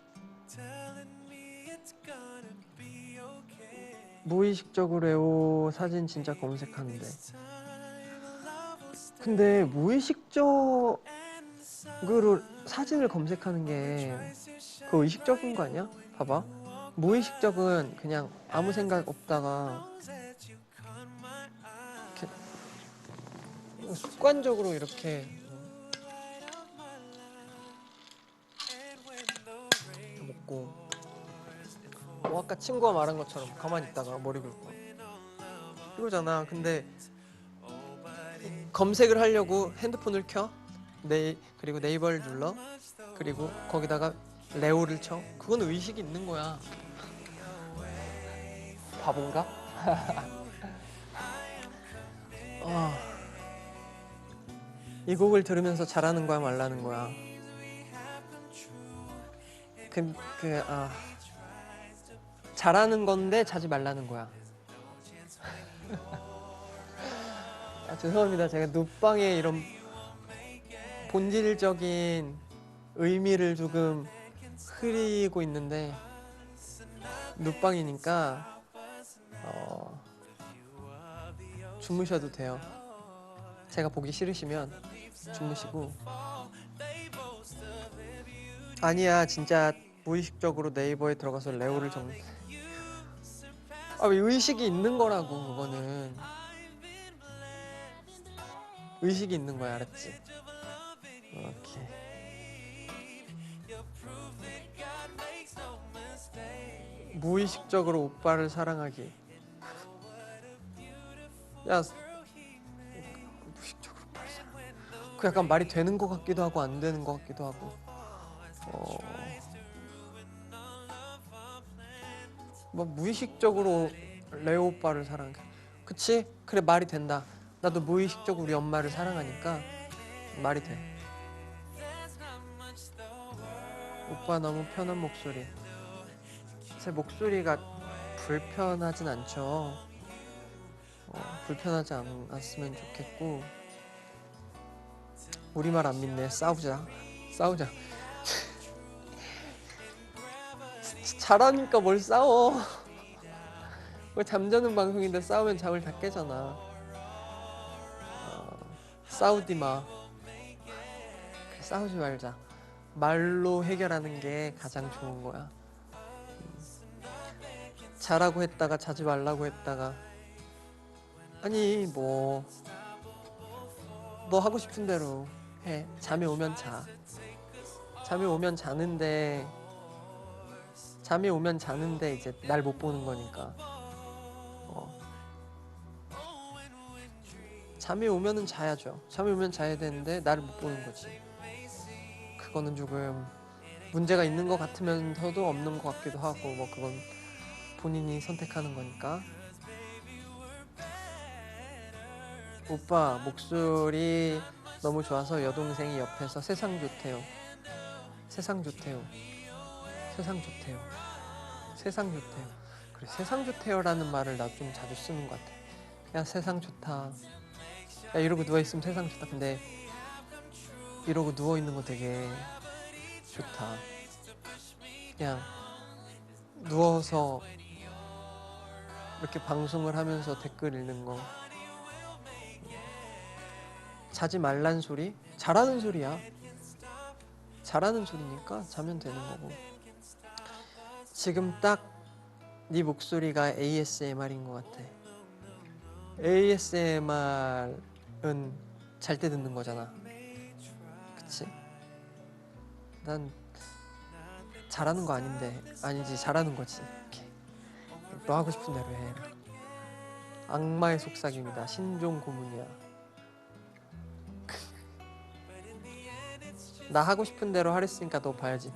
무의식적으로 에오 사진 진짜 검색하는데, 근데 무의식적으로 사진을 검색하는 게 그거 의식적인 거 아니야? 봐봐. 무의식적은 그냥 아무 생각 없다가 이렇게 습관적으로 이렇게 긁고, 뭐 아까 친구가 말한 것처럼 가만히 있다가 머리 긁고 이거잖아. 근데 검색을 하려고 핸드폰을 켜, 그리고 네이버를 눌러, 그리고 거기다가 레오를 쳐. 그건 의식이 있는 거야. 바본가? 이 곡을 들으면서 잘하는 거야 말라는 거야. 잘하는 건데 자지 말라는 거야. 죄송합니다. 제가 눕방의 이런 본질적인 의미를 조금 흐리고 있는데, 눕방이니까 주무셔도 돼요. 제가 보기 싫으시면 주무시고. 아니야, 진짜 무의식적으로 네이버에 들어가서 레오를 의식이 있는 거라고. 그거는 의식이 있는 거야, 알았지? 오케이. 무의식적으로 오빠를 사랑하기. 야, 무의식적으로 오빠를 사랑하기. 그 약간 말이 되는 것 같기도 하고 안 되는 것 같기도 하고. 뭐 무의식적으로 레오 오빠를 사랑해. 그치? 그래, 말이 된다. 나도 무의식적으로 우리 엄마를 사랑하니까 말이 돼. 오빠 너무 편한 목소리. 제 목소리가 불편하진 않죠. 불편하지 않았으면 좋겠고. 우리말 안 믿네. 싸우자. 잘하니까 뭘 싸워. 왜 잠자는 방송인데 싸우면 잠을 다 깨잖아. 싸우지 마. 싸우지 말자. 말로 해결하는 게 가장 좋은 거야. 자라고 했다가 자지 말라고 했다가, 아니 뭐 너 하고 싶은 대로 해. 잠이 오면 자. 잠이 오면 자는데 이제 날 못 보는 거니까. 잠이 오면은 자야죠. 잠이 오면 자야 되는데 나를 못 보는 거지. 그거는 조금 문제가 있는 것 같으면서도 없는 것 같기도 하고, 뭐 그건 본인이 선택하는 거니까. 오빠 목소리 너무 좋아서 여동생이 옆에서 세상 좋대요. 그래, 세상 좋대요라는 말을 나 좀 자주 쓰는 것 같아. 야, 세상 좋다. 야, 이러고 누워있으면 세상 좋다. 근데 이러고 누워있는 거 되게 좋다. 그냥 누워서 이렇게 방송을 하면서 댓글 읽는 거. 자지 말란 소리? 잘하는 소리야. 잘하는 소리니까 자면 되는 거고. 지금 딱 네 목소리가 ASMR인 것 같아. ASMR은 잘 때 듣는 거잖아. 그치? 난 잘하는 거 아니지, 잘하는 거지. 이렇게. 너 하고 싶은 대로 해. 악마의 속삭임이다. 신종 고문이야. 나 하고 싶은 대로 하랬으니까 너 봐야지.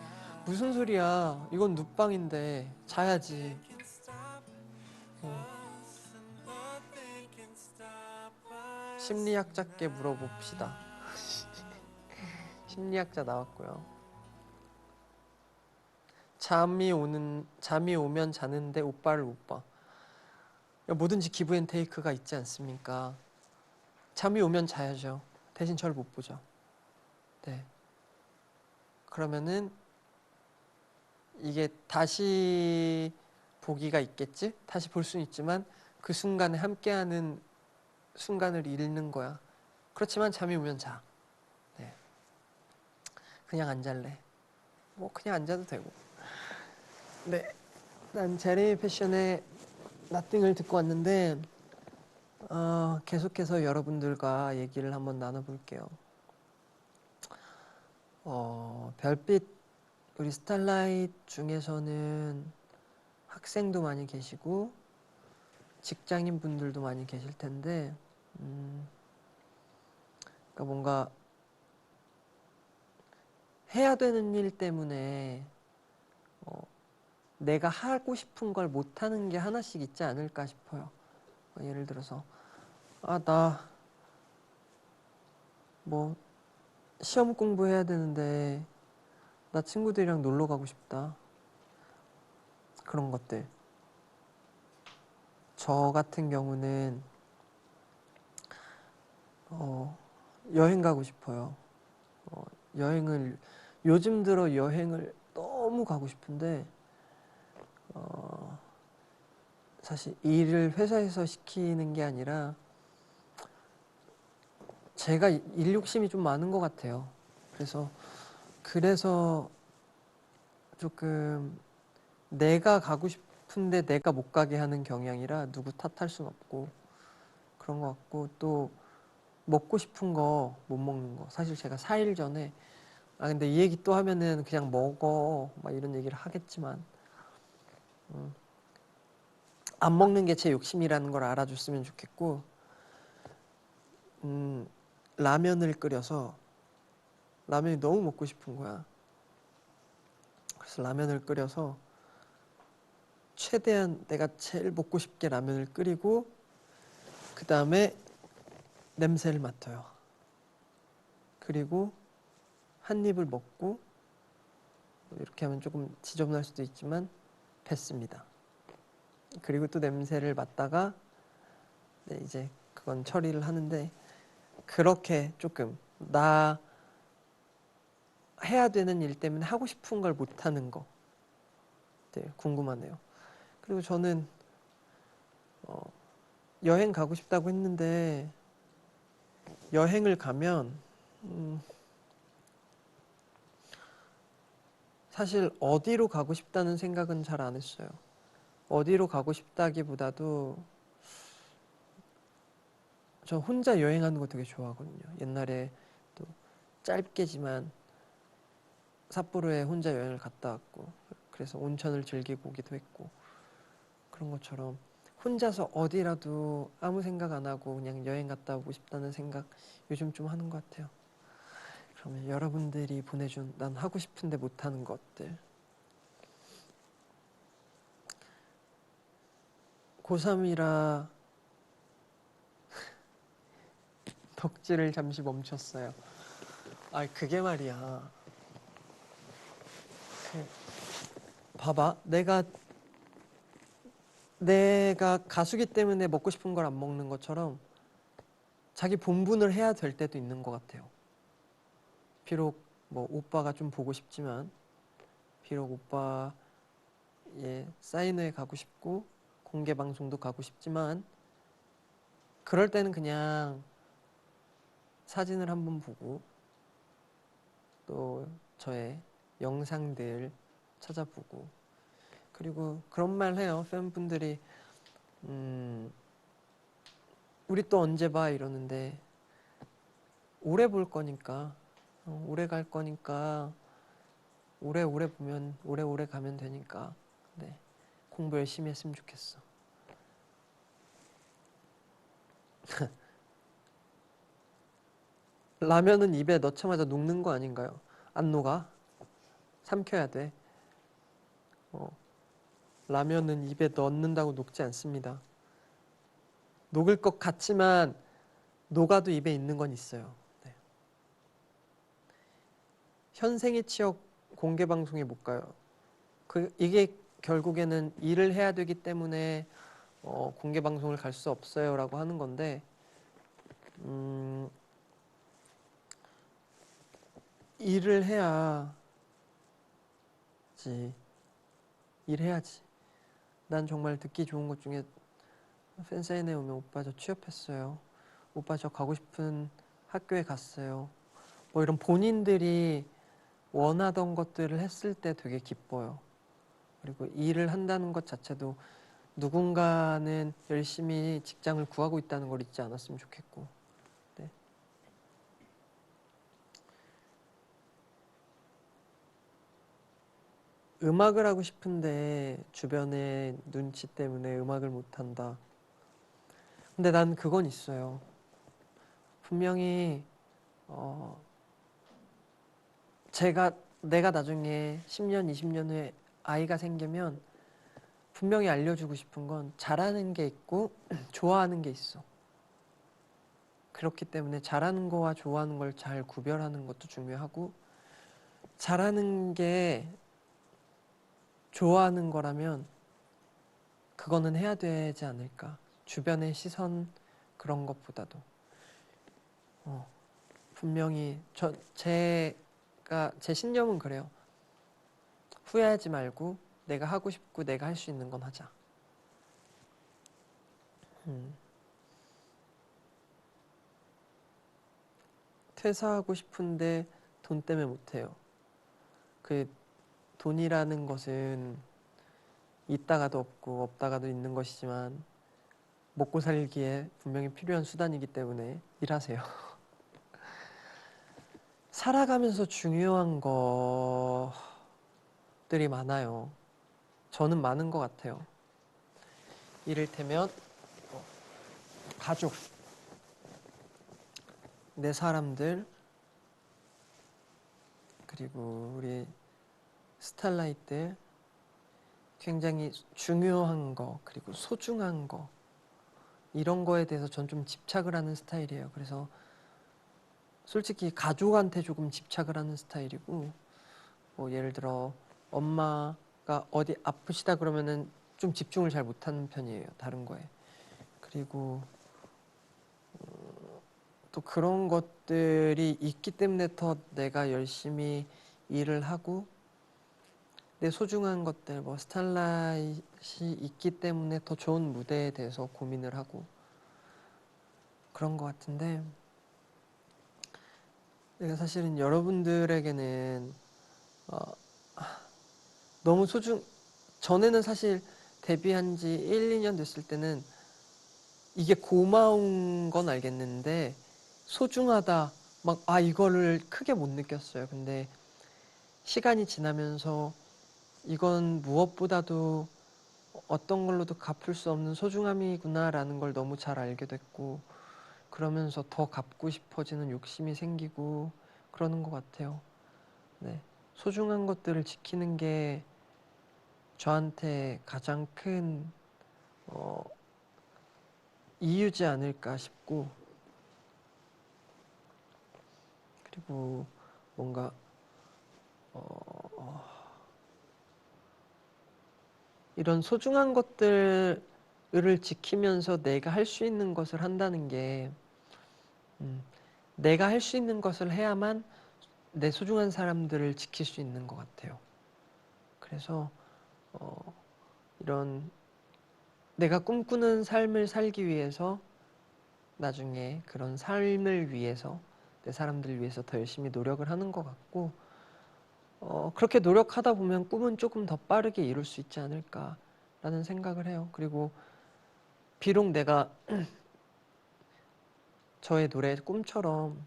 무슨 소리야? 이건 눕방인데 자야지. 심리학자께 물어봅시다. 심리학자 나왔고요. 잠이 오면 자는데 오빠를 못 봐. 뭐든지 기브 앤 테이크가 있지 않습니까? 잠이 오면 자야죠. 대신 저를 못 보죠. 네. 그러면은 이게 다시 보기가 있겠지? 다시 볼 수는 있지만 그 순간에 함께하는 순간을 잃는 거야. 그렇지만 잠이 오면 자. 네. 그냥 안 잘래. 뭐 그냥 안 자도 되고. 네. 난 제레미 패션의 나띵을 듣고 왔는데 계속해서 여러분들과 얘기를 한번 나눠볼게요. 별빛 우리 스타라이트 중에서는 학생도 많이 계시고 직장인 분들도 많이 계실 텐데, 그러니까 뭔가 해야 되는 일 때문에 내가 하고 싶은 걸 못하는 게 하나씩 있지 않을까 싶어요. 예를 들어서 나 뭐 시험 공부해야 되는데 나 친구들이랑 놀러 가고 싶다. 그런 것들. 저 같은 경우는 여행 가고 싶어요. 여행을 요즘 들어 여행을 너무 가고 싶은데 사실 일을 회사에서 시키는 게 아니라 제가 일 욕심이 좀 많은 것 같아요. 그래서 조금 내가 가고 싶은데 내가 못 가게 하는 경향이라 누구 탓할 순 없고 그런 것 같고, 또 먹고 싶은 거 못 먹는 거. 사실 제가 4일 전에 근데 이 얘기 또 하면은 그냥 먹어 막 이런 얘기를 하겠지만 안 먹는 게 제 욕심이라는 걸 알아줬으면 좋겠고, 라면을 끓여서 라면이 너무 먹고 싶은 거야. 그래서 라면을 끓여서 최대한 내가 제일 먹고 싶게 라면을 끓이고 그 다음에 냄새를 맡아요. 그리고 한 입을 먹고, 이렇게 하면 조금 지저분할 수도 있지만 뱉습니다. 그리고 또 냄새를 맡다가 이제 그건 처리를 하는데, 그렇게 조금 나 해야 되는 일 때문에 하고 싶은 걸 못하는 거 궁금하네요. 그리고 저는 여행 가고 싶다고 했는데 여행을 가면 사실 어디로 가고 싶다는 생각은 잘 안 했어요. 어디로 가고 싶다기보다도 저 혼자 여행하는 거 되게 좋아하거든요. 옛날에 또 짧게지만 삿포로에 혼자 여행을 갔다 왔고, 그래서 온천을 즐기고 오기도 했고, 그런 것처럼 혼자서 어디라도 아무 생각 안 하고 그냥 여행 갔다 오고 싶다는 생각 요즘 좀 하는 것 같아요. 그러면 여러분들이 보내준 난 하고 싶은데 못하는 것들. 고3이라 덕질을 잠시 멈췄어요. 그게 말이야. 봐봐. 내가 가수기 때문에 먹고 싶은 걸 안 먹는 것처럼 자기 본분을 해야 될 때도 있는 것 같아요. 비록 뭐 오빠가 좀 보고 싶지만, 비록 오빠의 사인회에 가고 싶고 공개 방송도 가고 싶지만, 그럴 때는 그냥 사진을 한번 보고 또 저의 영상들 찾아보고, 그리고 그런 말 해요. 팬분들이 우리 또 언제 봐 이러는데, 오래 볼 거니까, 오래 갈 거니까 오래오래 보면 오래오래 가면 되니까 공부 열심히 했으면 좋겠어. 라면은 입에 넣자마자 녹는 거 아닌가요? 안 녹아. 삼켜야 돼. 라면은 입에 넣는다고 녹지 않습니다. 녹을 것 같지만 녹아도 입에 있는 건 있어요. 현생의 취업 공개 방송에 못 가요. 이게 결국에는 일을 해야 되기 때문에 공개 방송을 갈 수 없어요라고 하는 건데, 일을 해야지. 일해야지. 난 정말 듣기 좋은 것 중에 팬사인회 오면 오빠 저 취업했어요. 오빠 저 가고 싶은 학교에 갔어요. 뭐 이런 본인들이 원하던 것들을 했을 때 되게 기뻐요. 그리고 일을 한다는 것 자체도 누군가는 열심히 직장을 구하고 있다는 걸 잊지 않았으면 좋겠고. 네. 음악을 하고 싶은데 주변의 눈치 때문에 음악을 못한다. 근데 난 그건 있어요. 분명히 내가 나중에 10년, 20년 후에 아이가 생기면 분명히 알려주고 싶은 건 잘하는 게 있고 좋아하는 게 있어. 그렇기 때문에 잘하는 거와 좋아하는 걸 잘 구별하는 것도 중요하고, 잘하는 게 좋아하는 거라면 그거는 해야 되지 않을까. 주변의 시선 그런 것보다도 분명히 제 신념은 그래요. 후회하지 말고 내가 하고 싶고 내가 할 수 있는 건 하자. 퇴사하고 싶은데 돈 때문에 못해요. 그 돈이라는 것은 있다가도 없고 없다가도 있는 것이지만 먹고 살기에 분명히 필요한 수단이기 때문에 일하세요. 살아가면서 중요한 것들이 많아요. 저는 많은 것 같아요. 이를테면 가족, 내 사람들, 그리고 우리 스타라이트들, 굉장히 중요한 거, 그리고 소중한 거, 이런 거에 대해서 전 좀 집착을 하는 스타일이에요. 그래서 솔직히 가족한테 조금 집착을 하는 스타일이고, 뭐 예를 들어 엄마가 어디 아프시다 그러면은 좀 집중을 잘 못하는 편이에요. 다른 거에. 그리고 또 그런 것들이 있기 때문에 더 내가 열심히 일을 하고, 내 소중한 것들, 뭐 스타라잇이 있기 때문에 더 좋은 무대에 대해서 고민을 하고 그런 것 같은데, 내가 사실은 여러분들에게는 너무 전에는 사실 데뷔한 지 1, 2년 됐을 때는 이게 고마운 건 알겠는데 소중하다, 막 이거를 크게 못 느꼈어요. 근데 시간이 지나면서 이건 무엇보다도 어떤 걸로도 갚을 수 없는 소중함이구나라는 걸 너무 잘 알게 됐고, 그러면서 더 갚고 싶어지는 욕심이 생기고 그러는 것 같아요. 네. 소중한 것들을 지키는 게 저한테 가장 큰 이유지 않을까 싶고, 그리고 뭔가 이런 소중한 것들을 지키면서 내가 할 수 있는 것을 한다는 게, 내가 할 수 있는 것을 해야만 내 소중한 사람들을 지킬 수 있는 것 같아요. 그래서 이런 내가 꿈꾸는 삶을 살기 위해서, 나중에 그런 삶을 위해서, 내 사람들을 위해서 더 열심히 노력을 하는 것 같고, 그렇게 노력하다 보면 꿈은 조금 더 빠르게 이룰 수 있지 않을까라는 생각을 해요. 그리고 비록 내가 저의 노래 꿈처럼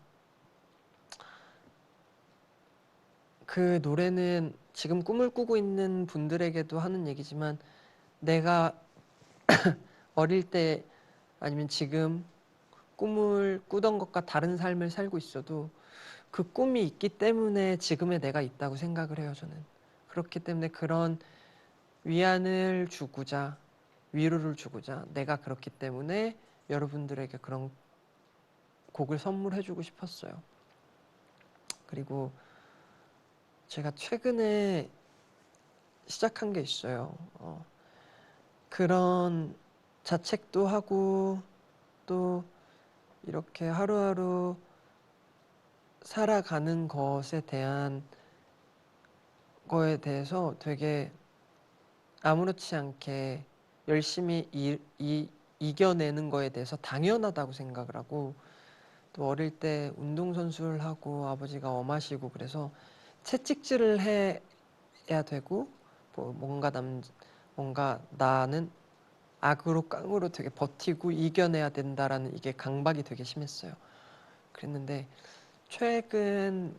그 노래는 지금 꿈을 꾸고 있는 분들에게도 하는 얘기지만, 내가 어릴 때 아니면 지금 꿈을 꾸던 것과 다른 삶을 살고 있어도 그 꿈이 있기 때문에 지금의 내가 있다고 생각을 해요, 저는. 그렇기 때문에 그런 위안을 주고자, 위로를 주고자, 내가 그렇기 때문에 여러분들에게 그런 곡을 선물해주고 싶었어요. 그리고 제가 최근에 시작한 게 있어요. 그런 자책도 하고 또 이렇게 하루하루 살아가는 것에 대한 거에 대해서 되게 아무렇지 않게 열심히 이겨내는 거에 대해서 당연하다고 생각을 하고, 또 어릴 때 운동선수를 하고 아버지가 엄하시고 그래서 채찍질을 해야 되고, 뭐 뭔가 나는 악으로 깡으로 되게 버티고 이겨내야 된다라는 이게 강박이 되게 심했어요. 그랬는데 최근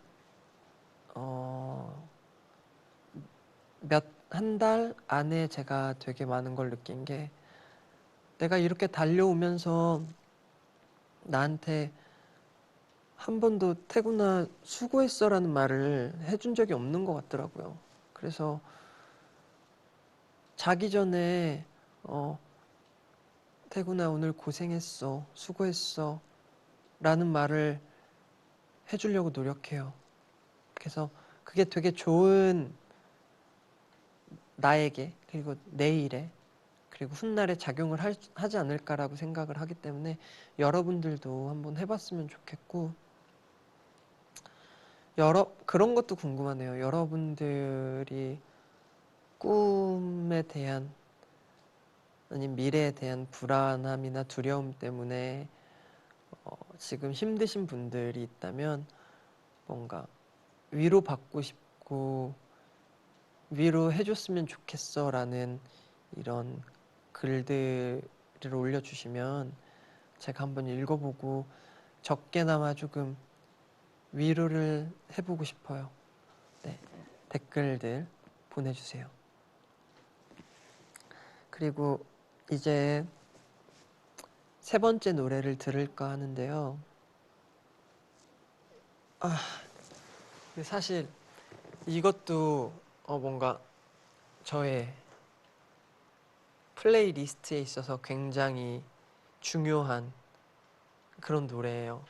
한 달 안에 제가 되게 많은 걸 느낀 게, 내가 이렇게 달려오면서 나한테 한 번도 태구나 수고했어라는 말을 해준 적이 없는 것 같더라고요. 그래서 자기 전에 태구나 오늘 고생했어, 수고했어 라는 말을 해주려고 노력해요. 그래서 그게 되게 좋은, 나에게 그리고 내일에 그리고 훗날에 작용을 하지 않을까라고 생각을 하기 때문에 여러분들도 한번 해봤으면 좋겠고, 그런 것도 궁금하네요. 여러분들이 꿈에 대한, 아니면 미래에 대한 불안함이나 두려움 때문에 지금 힘드신 분들이 있다면 뭔가 위로받고 싶고 위로해줬으면 좋겠어 라는 이런 글들을 올려주시면 제가 한번 읽어보고 적게나마 조금 위로를 해보고 싶어요. 네, 댓글들 보내주세요. 그리고 이제 세 번째 노래를 들을까 하는데요. 사실 이것도 뭔가 저의 플레이리스트에 있어서 굉장히 중요한 그런 노래예요.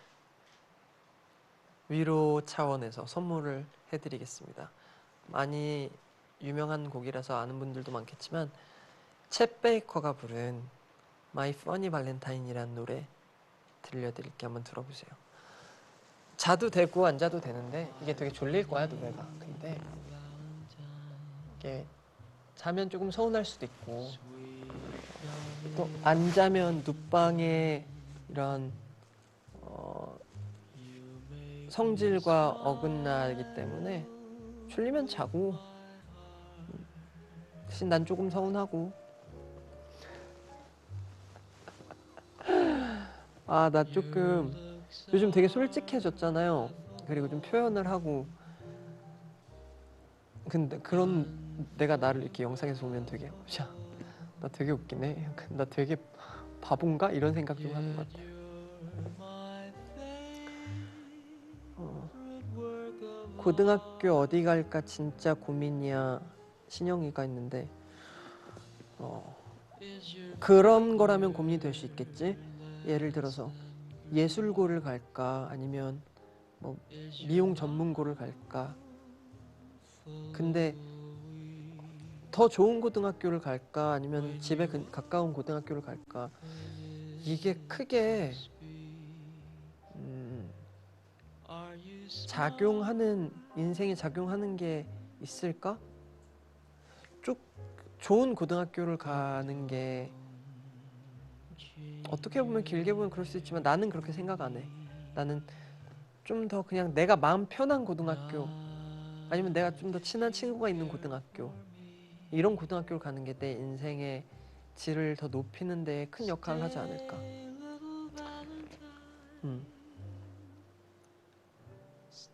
위로 차원에서 선물을 해드리겠습니다. 많이 유명한 곡이라서 아는 분들도 많겠지만 챗 베이커가 부른 My Funny Valentine이라는 노래 들려드릴게. 한번 들어보세요. 자도 되고 안 자도 되는데 이게 되게 졸릴 거야 노래가. 근데 이게 자면 조금 서운할 수도 있고 또 안 자면 눕방의 이런 성질과 어긋나기 때문에 졸리면 자고, 대신 난 조금 서운하고. 나 조금 요즘 되게 솔직해졌잖아요. 그리고 좀 표현을 하고. 근데 그런 내가 나를 이렇게 영상에서 보면 되게 야, 나 되게 웃기네, 나 되게 바본가? 이런 생각 좀 하는 것 같아요. 고등학교 어디 갈까 진짜 고민이야 신영이가 있는데, 그런 거라면 고민이 될 수 있겠지. 예를 들어서 예술고를 갈까 아니면 뭐 미용 전문고를 갈까. 근데 더 좋은 고등학교를 갈까 아니면 집에 가까운 고등학교를 갈까, 이게 크게 인생에 작용하는 게 있을까? 쭉 좋은 고등학교를 가는 게 어떻게 보면 길게 보면 그럴 수 있지만 나는 그렇게 생각 안 해. 나는 좀 더 그냥 내가 마음 편한 고등학교, 아니면 내가 좀 더 친한 친구가 있는 고등학교, 이런 고등학교를 가는 게 내 인생의 질을 더 높이는 데 큰 역할을 하지 않을까.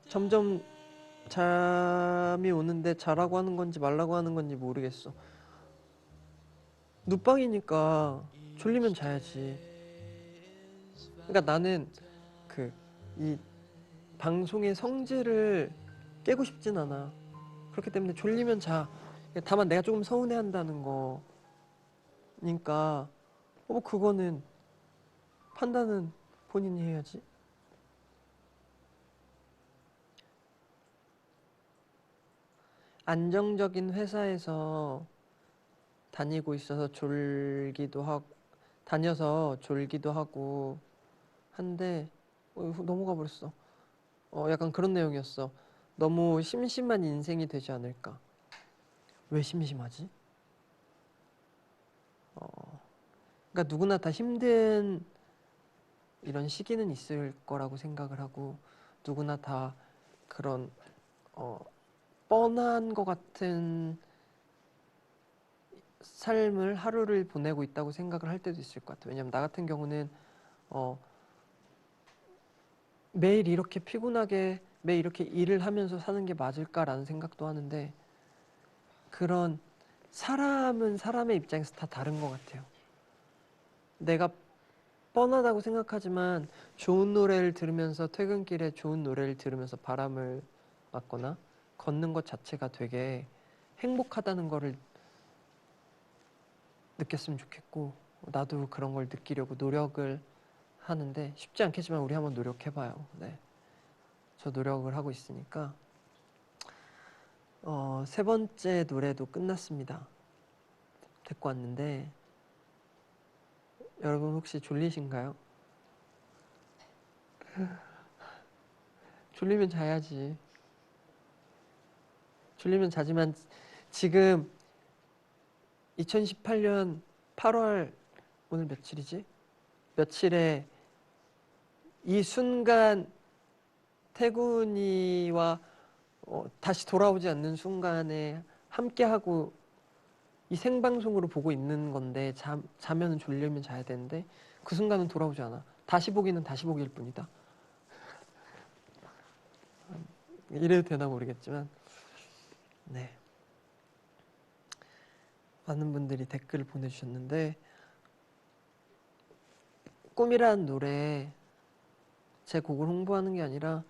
점점 잠이 오는데 자라고 하는 건지 말라고 하는 건지 모르겠어. 눕방이니까 졸리면 자야지. 그러니까 나는 이 방송의 성질을 깨고 싶진 않아. 그렇기 때문에 졸리면 자. 다만 내가 조금 서운해한다는 거니까 그거는 판단은 본인이 해야지. 안정적인 회사에서 다니고 있어서 다녀서 졸기도 하고 한데 넘어가 버렸어. 약간 그런 내용이었어. 너무 심심한 인생이 되지 않을까. 왜 심심하지? 그러니까 누구나 다 힘든 이런 시기는 있을 거라고 생각을 하고, 누구나 다 그런 뻔한 것 같은 삶을 하루를 보내고 있다고 생각을 할 때도 있을 것 같아요. 왜냐면 나 같은 경우는 매일 이렇게 피곤하게 매일 이렇게 일을 하면서 사는 게 맞을까라는 생각도 하는데, 그런 사람은 사람의 입장에서 다 다른 것 같아요. 내가 뻔하다고 생각하지만 좋은 노래를 들으면서 퇴근길에 좋은 노래를 들으면서 바람을 맞거나 걷는 것 자체가 되게 행복하다는 거를 느꼈으면 좋겠고, 나도 그런 걸 느끼려고 노력을 하는데 쉽지 않겠지만 우리 한번 노력해봐요. 네, 저 노력을 하고 있으니까. 세 번째 노래도 끝났습니다. 듣고 왔는데 여러분 혹시 졸리신가요? 졸리면 자야지. 졸리면 자지만 지금 2018년 8월 오늘 며칠이지? 며칠에 이 순간 태군이와 다시 돌아오지 않는 순간에 함께하고 이 생방송으로 보고 있는 건데 자면은 졸리면 자야 되는데 그 순간은 돌아오지 않아. 다시 보기는 다시 보기일 뿐이다. 이래도 되나 모르겠지만 네, 많은 분들이 댓글을 보내주셨는데 꿈이라는 노래 제 곡을 홍보하는 게 아니라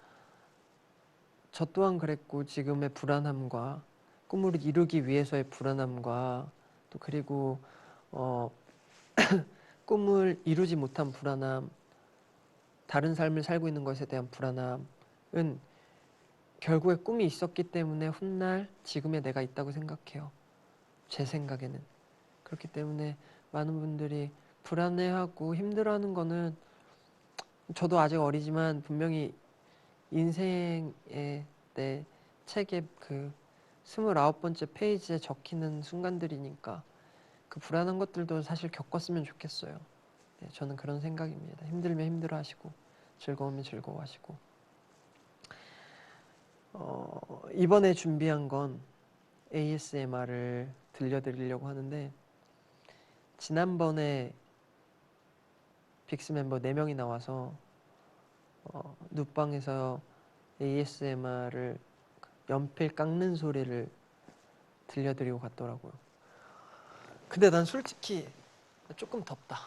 저 또한 그랬고 지금의 불안함과 꿈을 이루기 위해서의 불안함과 또 그리고 어, 꿈을 이루지 못한 불안함, 다른 삶을 살고 있는 것에 대한 불안함은 결국에 꿈이 있었기 때문에 훗날 지금의 내가 있다고 생각해요. 제 생각에는. 그렇기 때문에 많은 분들이 불안해하고 힘들어하는 거는 저도 아직 어리지만 분명히 인생의 내 책의 그 29번째 페이지에 적히는 순간들이니까 그 불안한 것들도 사실 겪었으면 좋겠어요. 네, 저는 그런 생각입니다. 힘들면 힘들어하시고 즐거우면 즐거워하시고 이번에 준비한 건 ASMR을 들려드리려고 하는데 지난번에 빅스 멤버 4명이 나와서 눕방에서 ASMR을 연필 깎는 소리를 들려드리고 갔더라고요. 근데 난 솔직히 조금 덥다.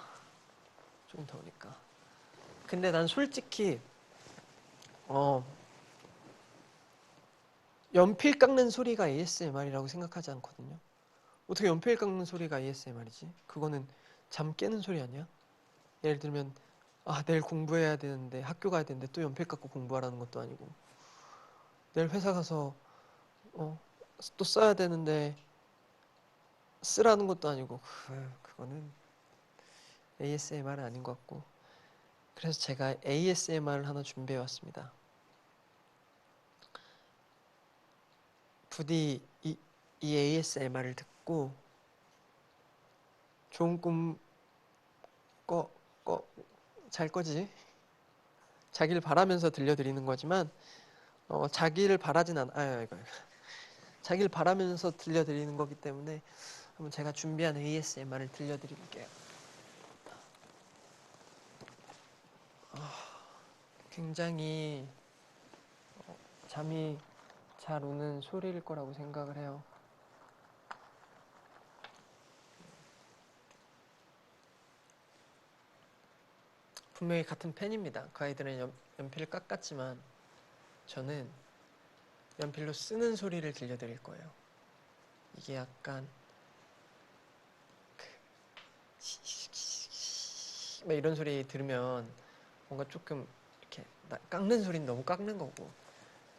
조금 더우니까. 근데 난 솔직히 연필 깎는 소리가 ASMR이라고 생각하지 않거든요. 어떻게 연필 깎는 소리가 ASMR이지? 그거는 잠 깨는 소리 아니야? 예를 들면 내일 공부해야 되는데 학교 가야 되는데 또 연필 깎고 공부하라는 것도 아니고 내일 회사 가서 또 써야 되는데 쓰라는 것도 아니고 그거는 ASMR은 아닌 것 같고 그래서 제가 ASMR을 하나 준비해 왔습니다. 부디 이 ASMR을 듣고 좋은 꿈 잘 거지? 자기를 바라면서 들려드리는 거지만 자기를 바라진 자기를 바라면서 들려드리는 거기 때문에 한번 제가 준비한 ASMR을 들려드릴게요. 굉장히 잠이 잘 오는 소리일 거라고 생각을 해요. 분명히 같은 펜입니다. 그 아이들은 연필을 깎았지만 저는 연필로 쓰는 소리를 들려드릴 거예요. 이게 약간 막 이런 소리 들으면 뭔가 조금 이렇게 깎는 소리는 너무 깎는 거고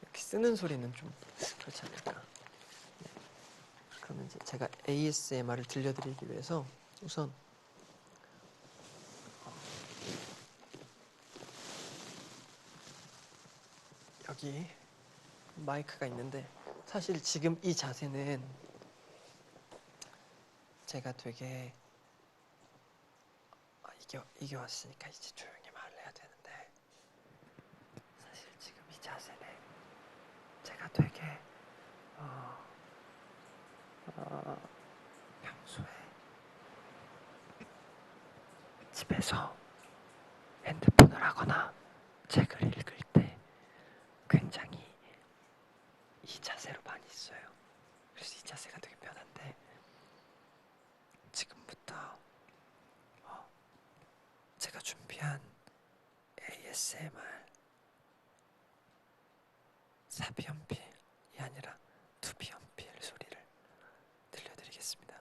이렇게 쓰는 소리는 좀 그렇지 않을까. 네. 그러면 이제 제가 ASMR을 들려드리기 위해서 우선 여기 마이크가 있는데 사실 지금 이 자세는 제가 되게 이게 왔으니까 이제 조용히 말을 해야 되는데 사실 지금 이 자세는 제가 되게 평소에 집에서 핸드폰을 하거나 책을 읽을 때 굉장히 이 자세로 많이 있어요. 그래서 이 자세가 되게 편한데 지금부터 제가 준비한 ASMR 사비연필이 아니라 투비연필 소리를 들려드리겠습니다.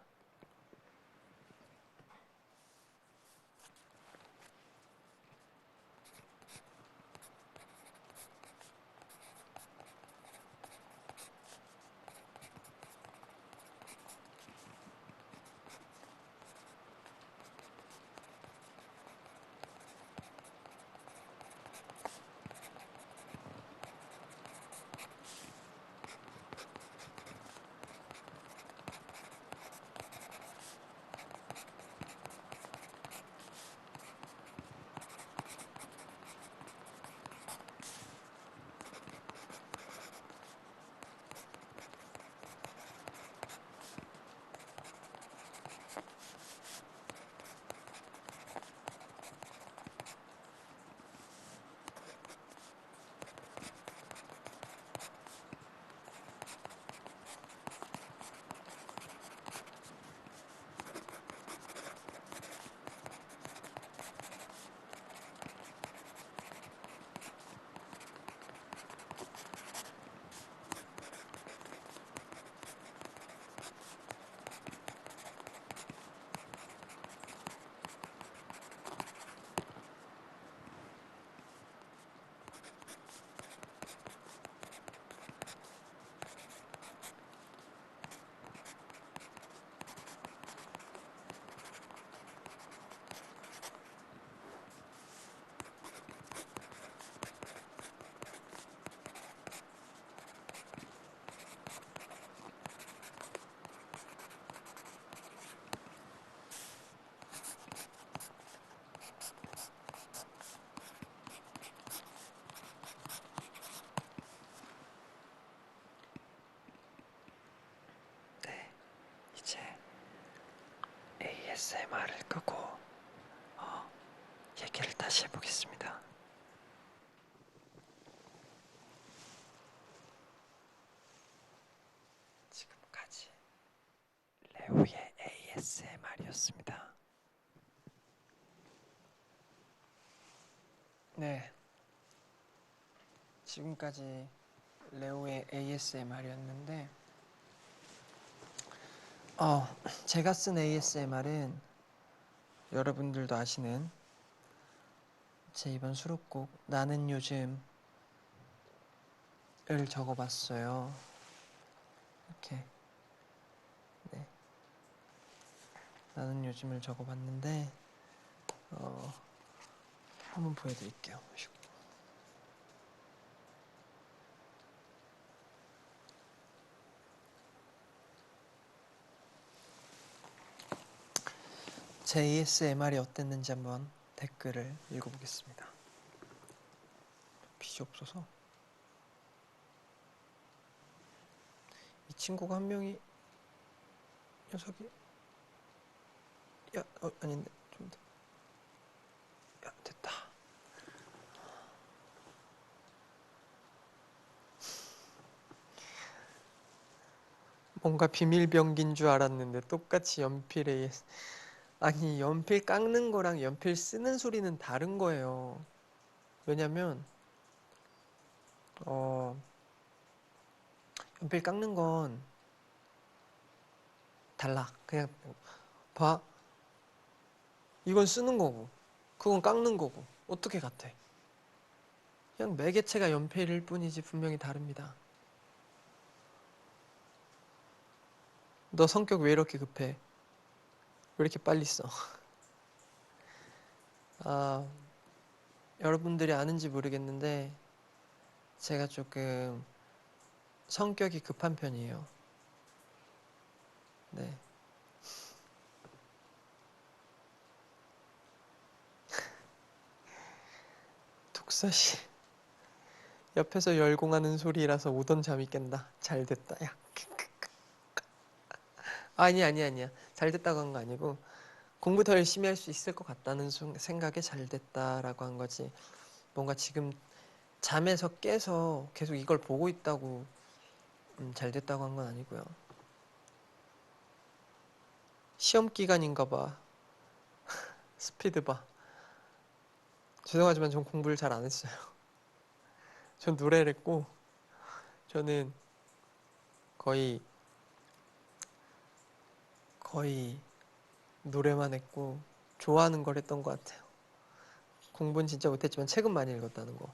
네, 이제 ASMR을 끄고 얘기를 다시 해보겠습니다. 지금까지 레오의 ASMR이었습니다. 네, 지금까지 레오의 ASMR이었는데 제가 쓴 ASMR은 여러분들도 아시는 제 이번 수록곡 나는 요즘을 적어봤어요. 이렇게 네, 나는 요즘을 적어봤는데 한번 보여드릴게요. 제 ASMR이 어땠는지 한번 댓글을 읽어보겠습니다. 빛이 없어서 이 친구가 한 명이 녀석이 아닌데 좀 더. 됐다. 뭔가 비밀병기인 줄 알았는데 똑같이 연필에 아니 연필 깎는 거랑 연필 쓰는 소리는 다른 거예요. 왜냐면 연필 깎는 건 달라. 그냥 봐. 이건 쓰는 거고 그건 깎는 거고 어떻게 같아? 그냥 매개체가 연필일 뿐이지 분명히 다릅니다. 너 성격 왜 이렇게 급해? 왜 이렇게 빨리 써? 여러분들이 아는지 모르겠는데 제가 조금 성격이 급한 편이에요. 네. 독사씨 옆에서 열공하는 소리라서 오던 잠이 깬다. 잘 됐다. 야. 아니야. 잘 됐다고 한 거 아니고 공부 더 열심히 할 수 있을 것 같다는 생각에 잘 됐다라고 한 거지. 뭔가 지금 잠에서 깨서 계속 이걸 보고 있다고 잘 됐다고 한 건 아니고요. 시험 기간인가 봐. 스피드 봐. 죄송하지만 전 공부를 잘 안 했어요. 전 노래를 했고, 저는 거의 노래만 했고, 좋아하는 걸 했던 것 같아요. 공부는 진짜 못했지만 책은 많이 읽었다는 거.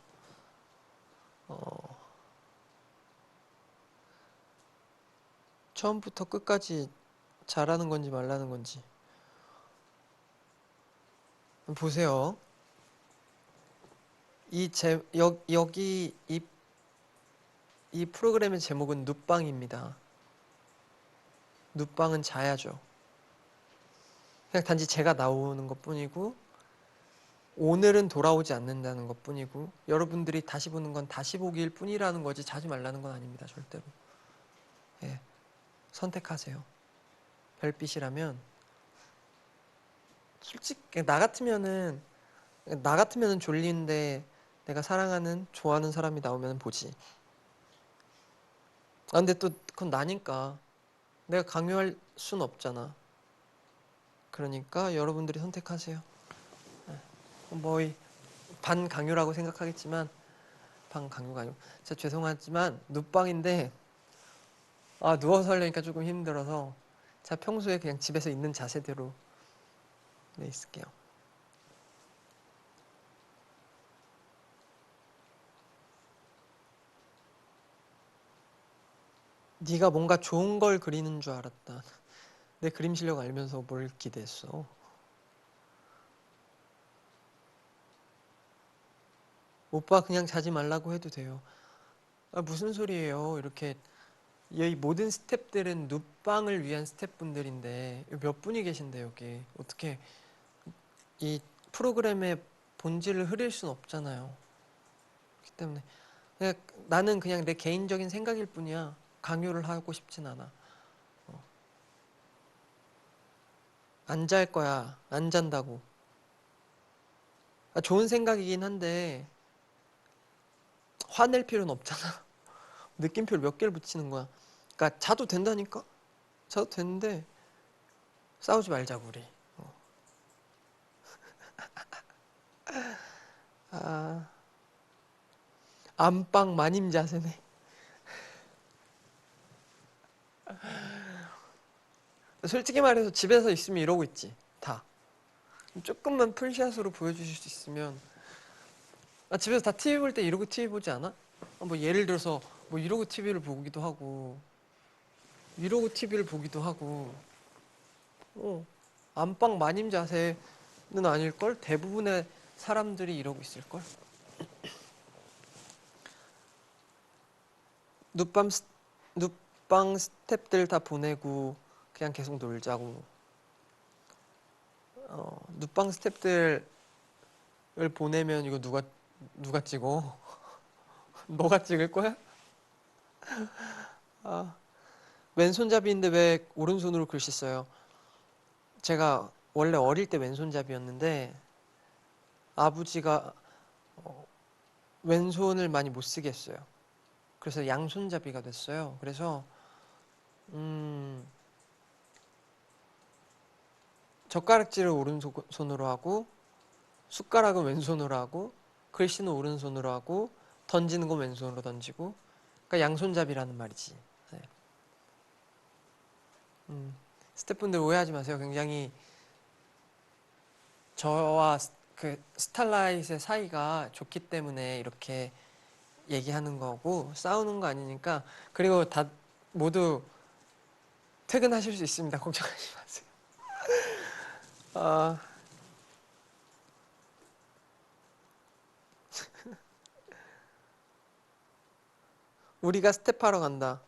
처음부터 끝까지 잘하는 건지 말라는 건지. 보세요. 여기 이 프로그램의 제목은 눕방입니다. 눕방은 자야죠. 그냥 단지 제가 나오는 것 뿐이고, 오늘은 돌아오지 않는다는 것 뿐이고, 여러분들이 다시 보는 건 다시 보기일 뿐이라는 거지, 자지 말라는 건 아닙니다, 절대로. 예, 선택하세요. 별빛이라면, 솔직히, 나 같으면은 졸리는데, 내가 사랑하는, 좋아하는 사람이 나오면 보지. 아, 근데 또, 그건 나니까. 내가 강요할 순 없잖아. 그러니까 여러분들이 선택하세요. 뭐, 반강요라고 생각하겠지만, 반강요가 아니고. 진짜 죄송하지만, 눕방인데, 누워서 하려니까 조금 힘들어서, 제가 평소에 그냥 집에서 있는 자세대로 네, 있을게요. 네가 뭔가 좋은 걸 그리는 줄 알았다. 내 그림 실력 알면서 뭘 기대했어? 오빠 그냥 자지 말라고 해도 돼요. 무슨 소리예요? 이렇게 이 모든 스태프들은 눕방을 위한 스태프분들인데 몇 분이 계신데 여기 어떻게 이 프로그램의 본질을 흐릴 순 없잖아요. 그렇기 때문에 나는 그냥 내 개인적인 생각일 뿐이야. 강요를 하고 싶진 않아. 안 잘 거야. 안 잔다고. 좋은 생각이긴 한데 화낼 필요는 없잖아. 느낌표를 몇 개를 붙이는 거야. 그러니까 자도 된다니까? 자도 되는데 싸우지 말자고 우리. 아, 안방 마님 자세네. 솔직히 말해서 집에서 있으면 이러고 있지. 다. 조금만 풀샷으로 보여주실 수 있으면 집에서 다 TV 볼 때 이러고 TV 보지 않아? 뭐 예를 들어서 뭐 이러고 TV를 보기도 하고 이러고 TV를 보기도 하고 안방 마님 자세는 아닐걸? 대부분의 사람들이 이러고 있을걸? 눕방, 스- 눕방 스탭들 다 보내고 그냥 계속 놀자고. 눕방 스탭들을 보내면 이거 누가 찍어? 너가 찍을 거야? 아, 왼손잡이인데 왜 오른손으로 글씨 써요? 제가 원래 어릴 때 왼손잡이였는데 아버지가 왼손을 많이 못 쓰게 했어요. 그래서 양손잡이가 됐어요. 그래서 음, 젓가락질을 오른손으로 하고 숟가락은 왼손으로 하고 글씨는 오른손으로 하고 던지는 건 왼손으로 던지고 그러니까 양손잡이라는 말이지. 네. 스태프분들 오해하지 마세요. 굉장히 저와 그 스탈라잇의 사이가 좋기 때문에 이렇게 얘기하는 거고 싸우는 거 아니니까 그리고 다 모두 퇴근하실 수 있습니다. 걱정하지 마세요. 아, 우리가 스텝하러 간다.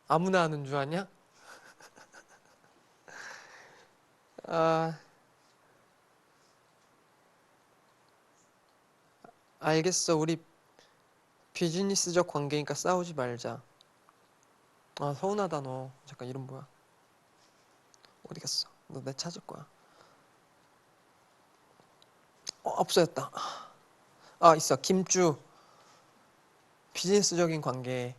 아무나 하는 줄 아냐? 아, 알겠어. 우리 비즈니스적 관계니까 싸우지 말자. 서운하다 너. 잠깐 이름 뭐야? 어디 갔어? 너 내 찾을 거야. 없어졌다. 있어. 김주. 비즈니스적인 관계는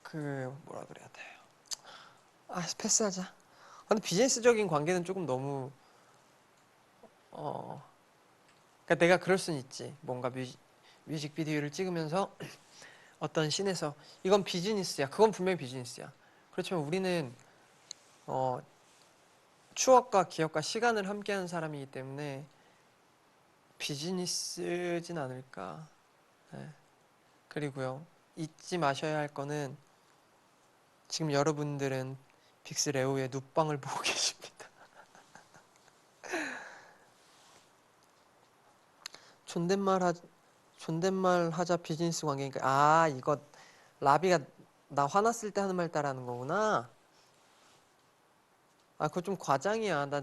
그 뭐라 그래야 돼? 패스하자. 근데 비즈니스적인 관계는 조금 너무 그러니까 내가 그럴 순 있지. 뭔가 뮤직비디오를 찍으면서 어떤 씬에서 이건 비즈니스야. 그건 분명히 비즈니스야. 그렇지만 우리는 어, 추억과 기억과 시간을 함께하는 사람이기 때문에 비즈니스진 않을까. 네. 그리고요, 잊지 마셔야 할 거는 지금 여러분들은 빅스레오의 눕방을 보고 계십니다. 존댓말 하자 비즈니스 관계니까. 이거 라비가 나 화났을 때 하는 말 따라하는 거구나. 그거 좀 과장이야. 나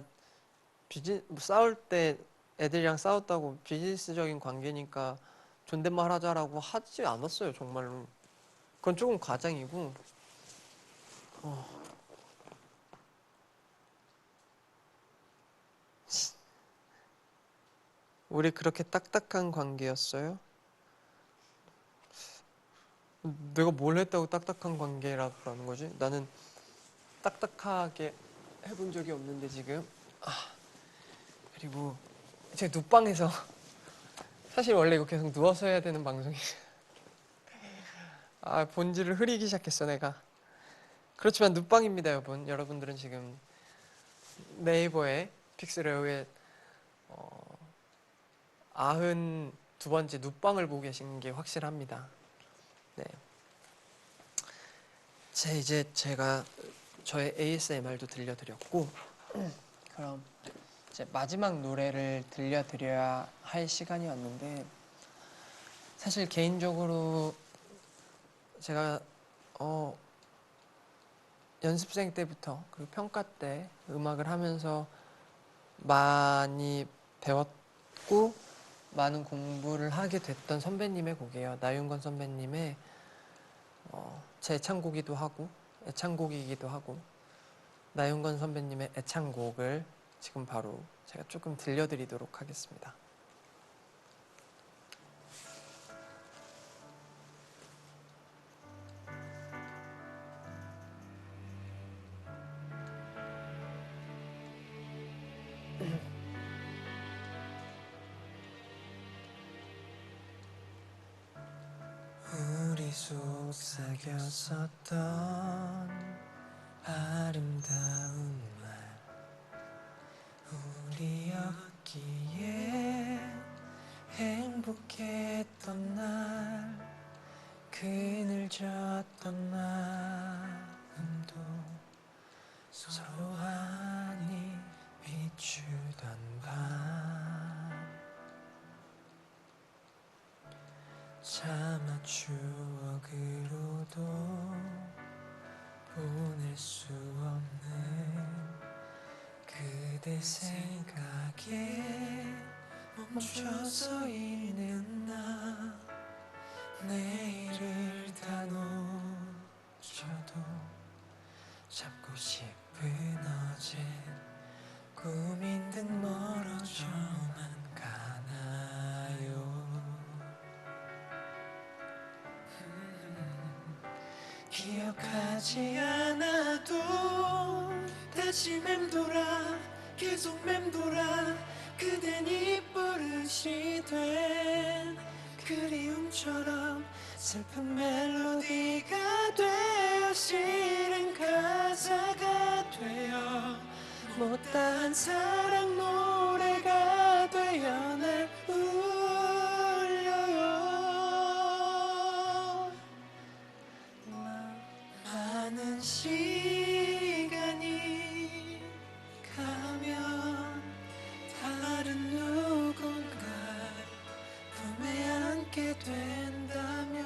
싸울 때 애들이랑 싸웠다고 비즈니스적인 관계니까 존댓말 하자라고 하지 않았어요, 정말로. 그건 조금 과장이고. 우리 그렇게 딱딱한 관계였어요? 내가 뭘 했다고 딱딱한 관계라고 하는 거지? 나는 딱딱하게 해본 적이 없는데 지금. 그리고 제가 눕방에서 사실 원래 이거 계속 누워서 해야 되는 방송이 본질을 흐리기 시작했어 내가. 그렇지만 눕방입니다 여러분. 여러분들은 지금 네이버에 픽스레오의 92번째 눕방을 보고 계신 게 확실합니다. 네. 이제 제가 저의 ASMR도 들려드렸고, 그럼 이제 마지막 노래를 들려드려야 할 시간이 왔는데, 사실 개인적으로 제가 연습생 때부터 그리고 평가 때 음악을 하면서 많이 배웠고 많은 공부를 하게 됐던 선배님의 곡이에요. 나윤건 선배님의 제 애창곡이기도 하고 나윤건 선배님의 애창곡을 지금 바로 제가 조금 들려드리도록 하겠습니다. 우리 속삭였었던 아름다운 말 우리였기에 행복했던 날 그늘졌던 마음도 서로 한이 비추던 밤 차마 추억으로도 보낼 수 없는 그대 생각에 멈춰서 있는 나 내일을 다 놓쳐도 잡고 싶은 어제 꿈인 듯 멀어져만 가나요. 기억하지 않아도 다시 맴돌아 계속 맴돌아 그댄 입버릇이 된 그리움처럼 슬픈 멜로디가 되어 싫은 가사가 되어 못다한 사랑 노래가 되어 날 울려요. 많은 시간이 가면 다른 누군가 품에 안게 된다면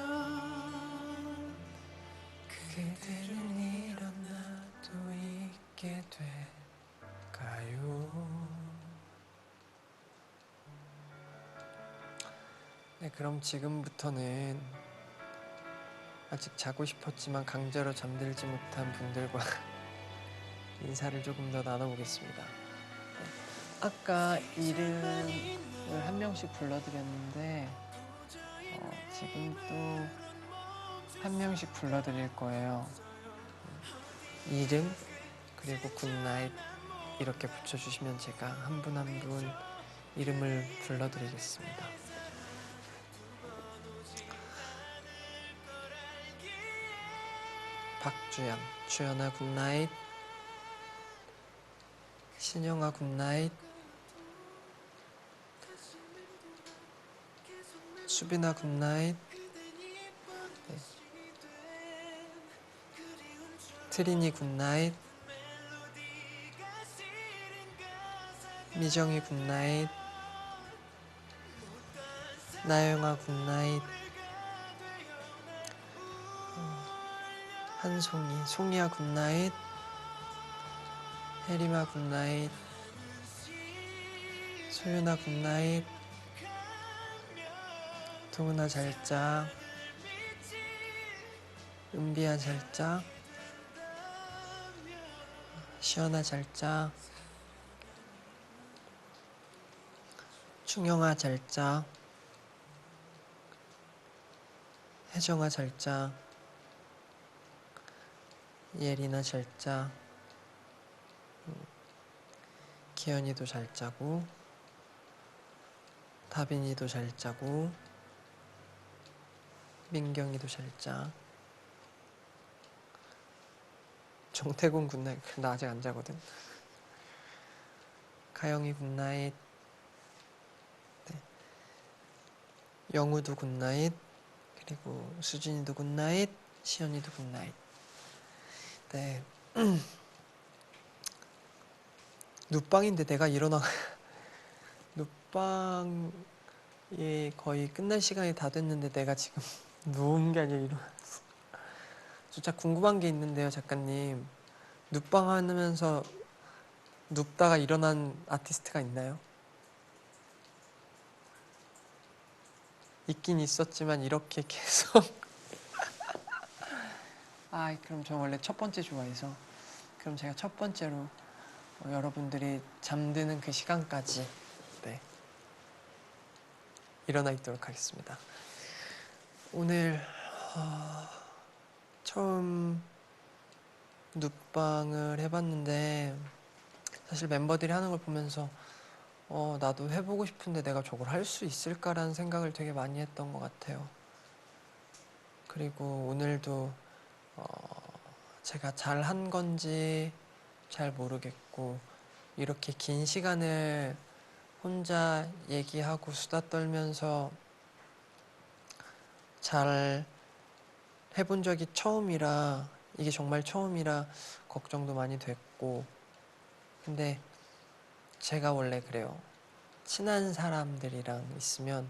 그대를 일어나 또 있게 될까요? 네, 그럼 지금부터는 아직 자고 싶었지만 강제로 잠들지 못한 분들과 인사를 조금 더 나눠보겠습니다. 아까 이름을 한 명씩 불러드렸는데 지금 또 한 명씩 불러드릴 거예요. 이름 그리고 굿나잇 이렇게 붙여주시면 제가 한 분 한 분 이름을 불러드리겠습니다. 박주연, 주연아 굿나잇, 신영아 굿나잇, 수빈아 굿나잇, 네. 트린이 굿나잇, 미정이 굿나잇, 나영아 굿나잇, 한송이, 송이야 굿나잇, 혜림아 굿나잇, 소윤아 굿나잇, 도은아 잘자, 은비야 잘자, 시연아 잘자, 충영아 잘자, 혜정아 잘자, 예린아 잘자, 기현이도 잘자고, 다빈이도 잘자고, 민경이도 잘자, 정태곤 굿나잇. 나 아직 안 자거든. 가영이 굿나잇, 네. 영우도 굿나잇, 그리고 수진이도 굿나잇, 시연이도 굿나잇. 네. 눕방인데 내가 일어나 눕방이 거의 끝날 시간이 다 됐는데 내가 지금 누운 게 아니라 일어났어. 진짜 궁금한 게 있는데요, 작가님. 눕방 하면서 눕다가 일어난 아티스트가 있나요? 있긴 있었지만 이렇게 계속 그럼 저 원래 첫 번째 좋아해서 그럼 제가 첫 번째로 여러분들이 잠드는 그 시간까지 네, 일어나 있도록 하겠습니다. 오늘 처음 눕방을 해봤는데 사실 멤버들이 하는 걸 보면서 나도 해보고 싶은데 내가 저걸 할 수 있을까라는 생각을 되게 많이 했던 것 같아요. 그리고 오늘도 제가 잘 한 건지 잘 모르겠고 이렇게 긴 시간을 혼자 얘기하고 수다 떨면서 잘 해본 적이 처음이라 이게 정말 처음이라 걱정도 많이 됐고 근데 제가 원래 그래요. 친한 사람들이랑 있으면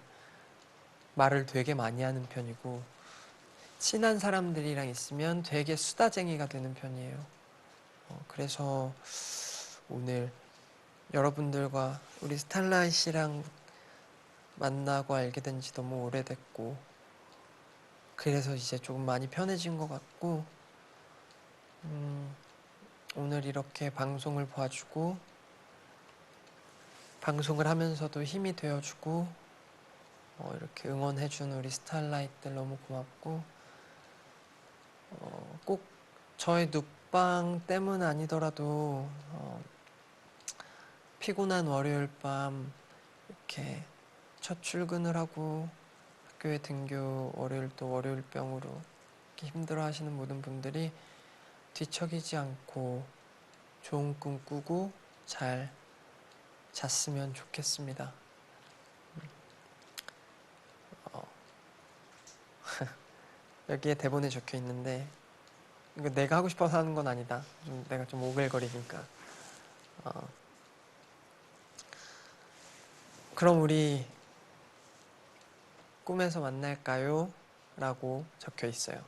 말을 되게 많이 하는 편이고 친한 사람들이랑 있으면 되게 수다쟁이가 되는 편이에요. 그래서 오늘 여러분들과 우리 스탈라이 씨랑 만나고 알게 된 지 너무 오래됐고 그래서 이제 조금 많이 편해진 것 같고 오늘 이렇게 방송을 봐주고 방송을 하면서도 힘이 되어주고 이렇게 응원해준 우리 스타라이트들 너무 고맙고 꼭 저의 눕방 때문 아니더라도 피곤한 월요일 밤 이렇게 첫 출근을 하고 학교에 등교 월요일 또 월요일병으로 이렇게 힘들어 하시는 모든 분들이 뒤척이지 않고 좋은 꿈 꾸고 잘 잤으면 좋겠습니다. 여기에 대본에 적혀 있는데 이거 내가 하고 싶어서 하는 건 아니다. 내가 좀 오글거리니까. 그럼 우리 꿈에서 만날까요? 라고 적혀 있어요.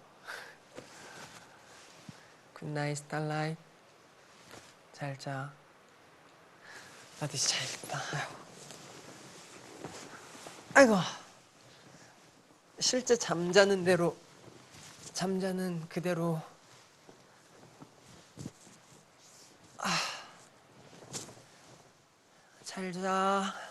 굿나잇 스타라이트. 잘 자. 나도 진짜 자야겠다. 아이고. 실제 잠자는 그대로 잘 자.